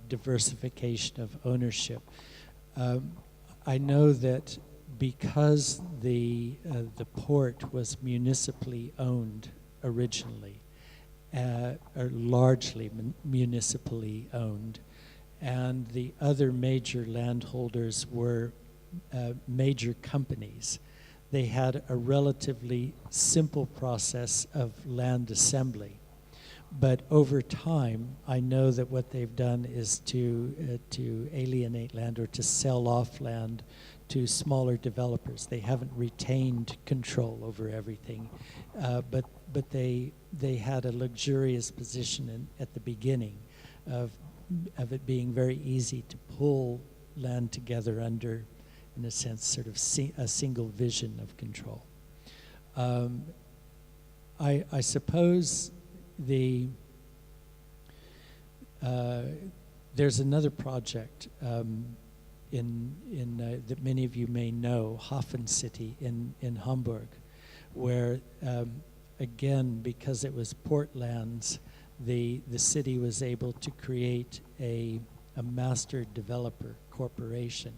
diversification of ownership. I know that because the port was municipally owned originally, or largely municipally owned, and the other major landholders were major companies. They had a relatively simple process of land assembly. But over time, I know that what they've done is to alienate land or to sell off land to smaller developers. They haven't retained control over everything, but they had a luxurious position at the beginning of it being very easy to pull land together under, in a sense, sort of a single vision of control. I suppose there's another project that many of you may know, Hafen City in Hamburg, where again, because it was port lands, the city was able to create a master developer corporation,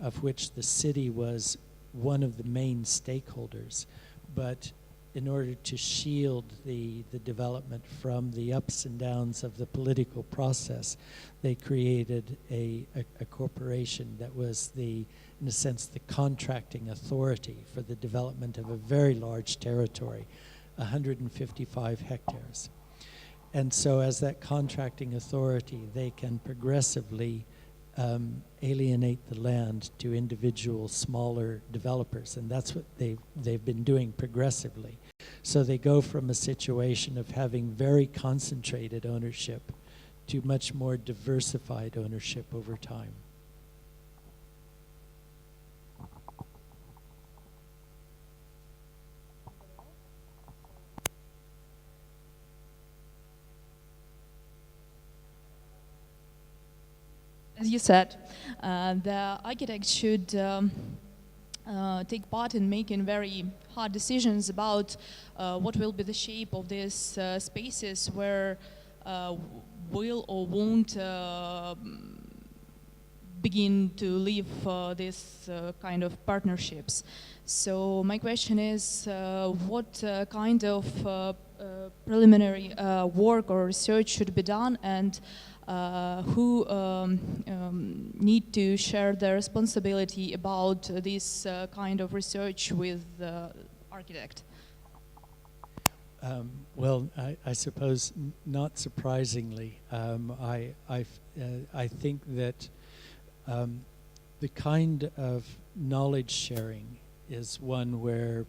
of which the city was one of the main stakeholders. But in order to shield the development from the ups and downs of the political process, they created a corporation that was in a sense, the contracting authority for the development of a very large territory, 155 hectares. And so as that contracting authority, they can progressively alienate the land to individual smaller developers, and that's what they've been doing progressively. So they go from a situation of having very concentrated ownership to much more diversified ownership over time. As you said, the architect should take part in making very hard decisions about what will be the shape of these spaces where will or won't begin to live this kind of partnerships. So my question is, what kind of preliminary work or research should be done, and who need to share the responsibility about this kind of research with the architect? Well, I suppose not surprisingly, I think that the kind of knowledge sharing is one where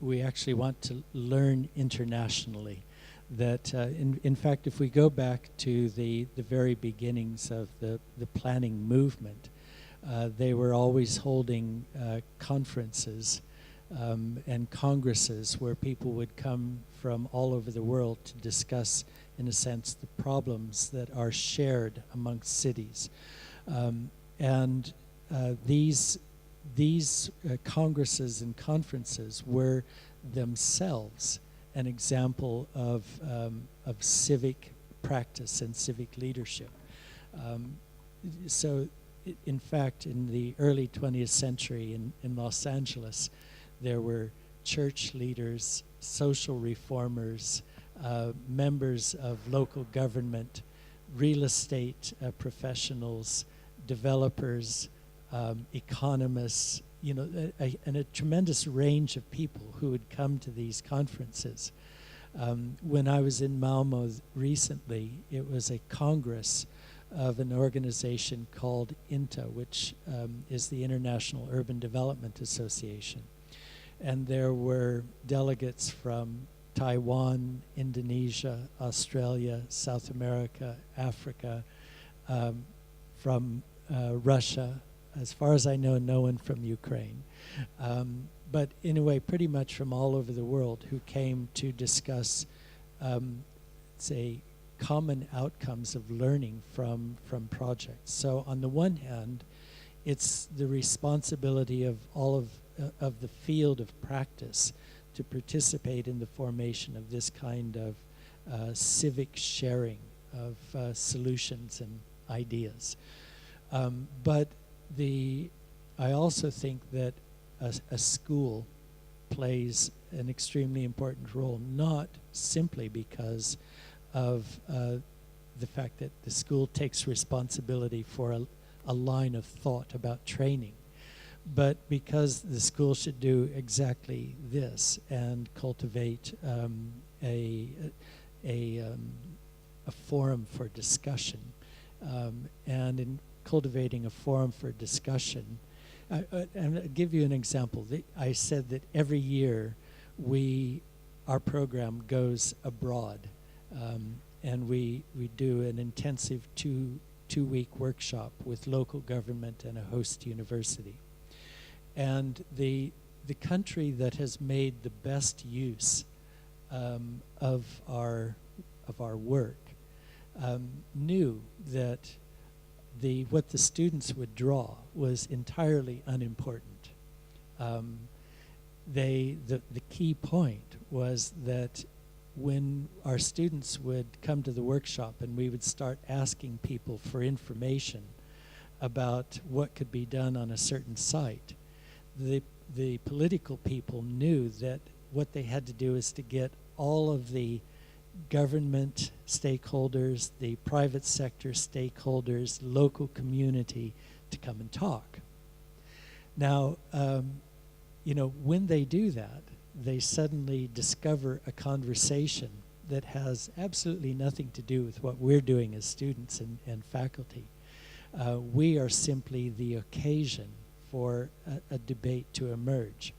we actually want to learn internationally. That in fact, if we go back to the very beginnings of the planning movement, they were always holding conferences and congresses where people would come from all over the world to discuss, in a sense, the problems that are shared amongst cities. And these congresses and conferences were themselves an example of civic practice and civic leadership. So, in fact, in the early 20th century in Los Angeles, there were church leaders, social reformers, members of local government, real estate professionals, developers, economists, you know, and a tremendous range of people who would come to these conferences. When I was in Malmo recently, it was a congress of an organization called INTA, which is the International Urban Development Association. And there were delegates from Taiwan, Indonesia, Australia, South America, Africa, from Russia. As far as I know, no one from Ukraine. But anyway, pretty much from all over the world who came to discuss, say, common outcomes of learning from projects. So on the one hand, it's the responsibility of all of the field of practice to participate in the formation of this kind of civic sharing of solutions and ideas. But I also think that a school plays an extremely important role, not simply because of the fact that the school takes responsibility for a line of thought about training, but because the school should do exactly this and cultivate a forum for discussion. And in cultivating a forum for discussion, and I'll give you an example. I said that every year our program goes abroad, and we do an intensive two-week workshop with local government and a host university. And the country that has made the best use of our work knew that what the students would draw was entirely unimportant. The key point was that when our students would come to the workshop and we would start asking people for information about what could be done on a certain site, the political people knew that what they had to do is to get all of the government stakeholders, the private sector stakeholders, local community to come and talk. Now, when they do that, they suddenly discover a conversation that has absolutely nothing to do with what we're doing as students and faculty. We are simply the occasion for a debate to emerge.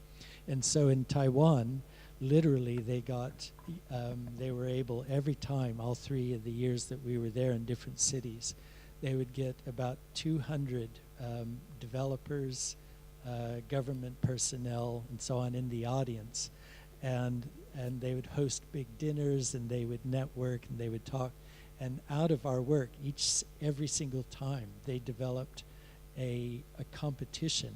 And so in Taiwan, literally they were able every time, all 3 of the years that we were there in different cities, they would get about 200 developers, government personnel, and so on in the audience. And they would host big dinners, and they would network, and they would talk. And out of our work, every single time, they developed a competition,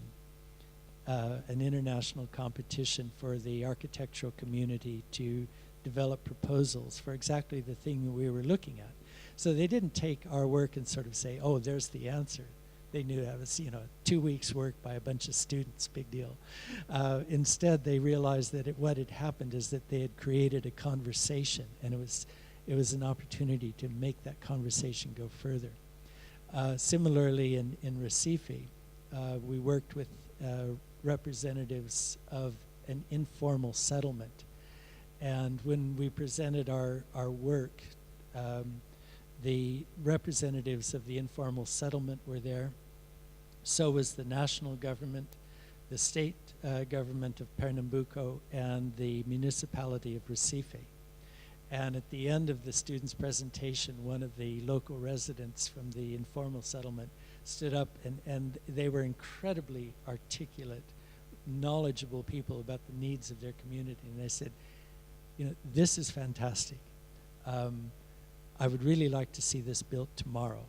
an international competition for the architectural community to develop proposals for exactly the thing that we were looking at. So they didn't take our work and sort of say, oh, there's the answer. They knew that was, 2 weeks' work by a bunch of students, big deal. Instead, they realized that what had happened is that they had created a conversation, and it was an opportunity to make that conversation go further. Similarly, in Recife, we worked with representatives of an informal settlement. And when we presented our work, the representatives of the informal settlement were there. So was the national government, the state government of Pernambuco, and the municipality of Recife. And at the end of the student's presentation, one of the local residents from the informal settlement stood up, and they were incredibly articulate, knowledgeable people about the needs of their community. And they said, this is fantastic. I would really like to see this built tomorrow,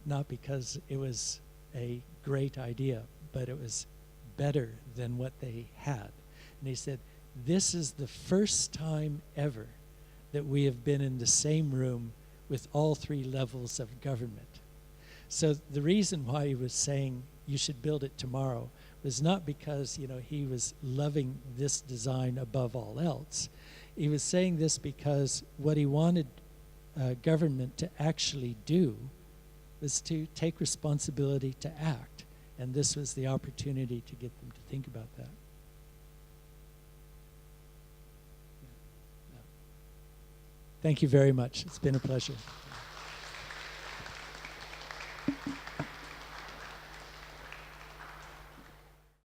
not because it was a great idea, but it was better than what they had. And they said, this is the first time ever that we have been in the same room with all 3 levels of government. So the reason why he was saying you should build it tomorrow was not because, he was loving this design above all else. He was saying this because what he wanted government to actually do was to take responsibility to act. And this was the opportunity to get them to think about that. Thank you very much. It's been a pleasure.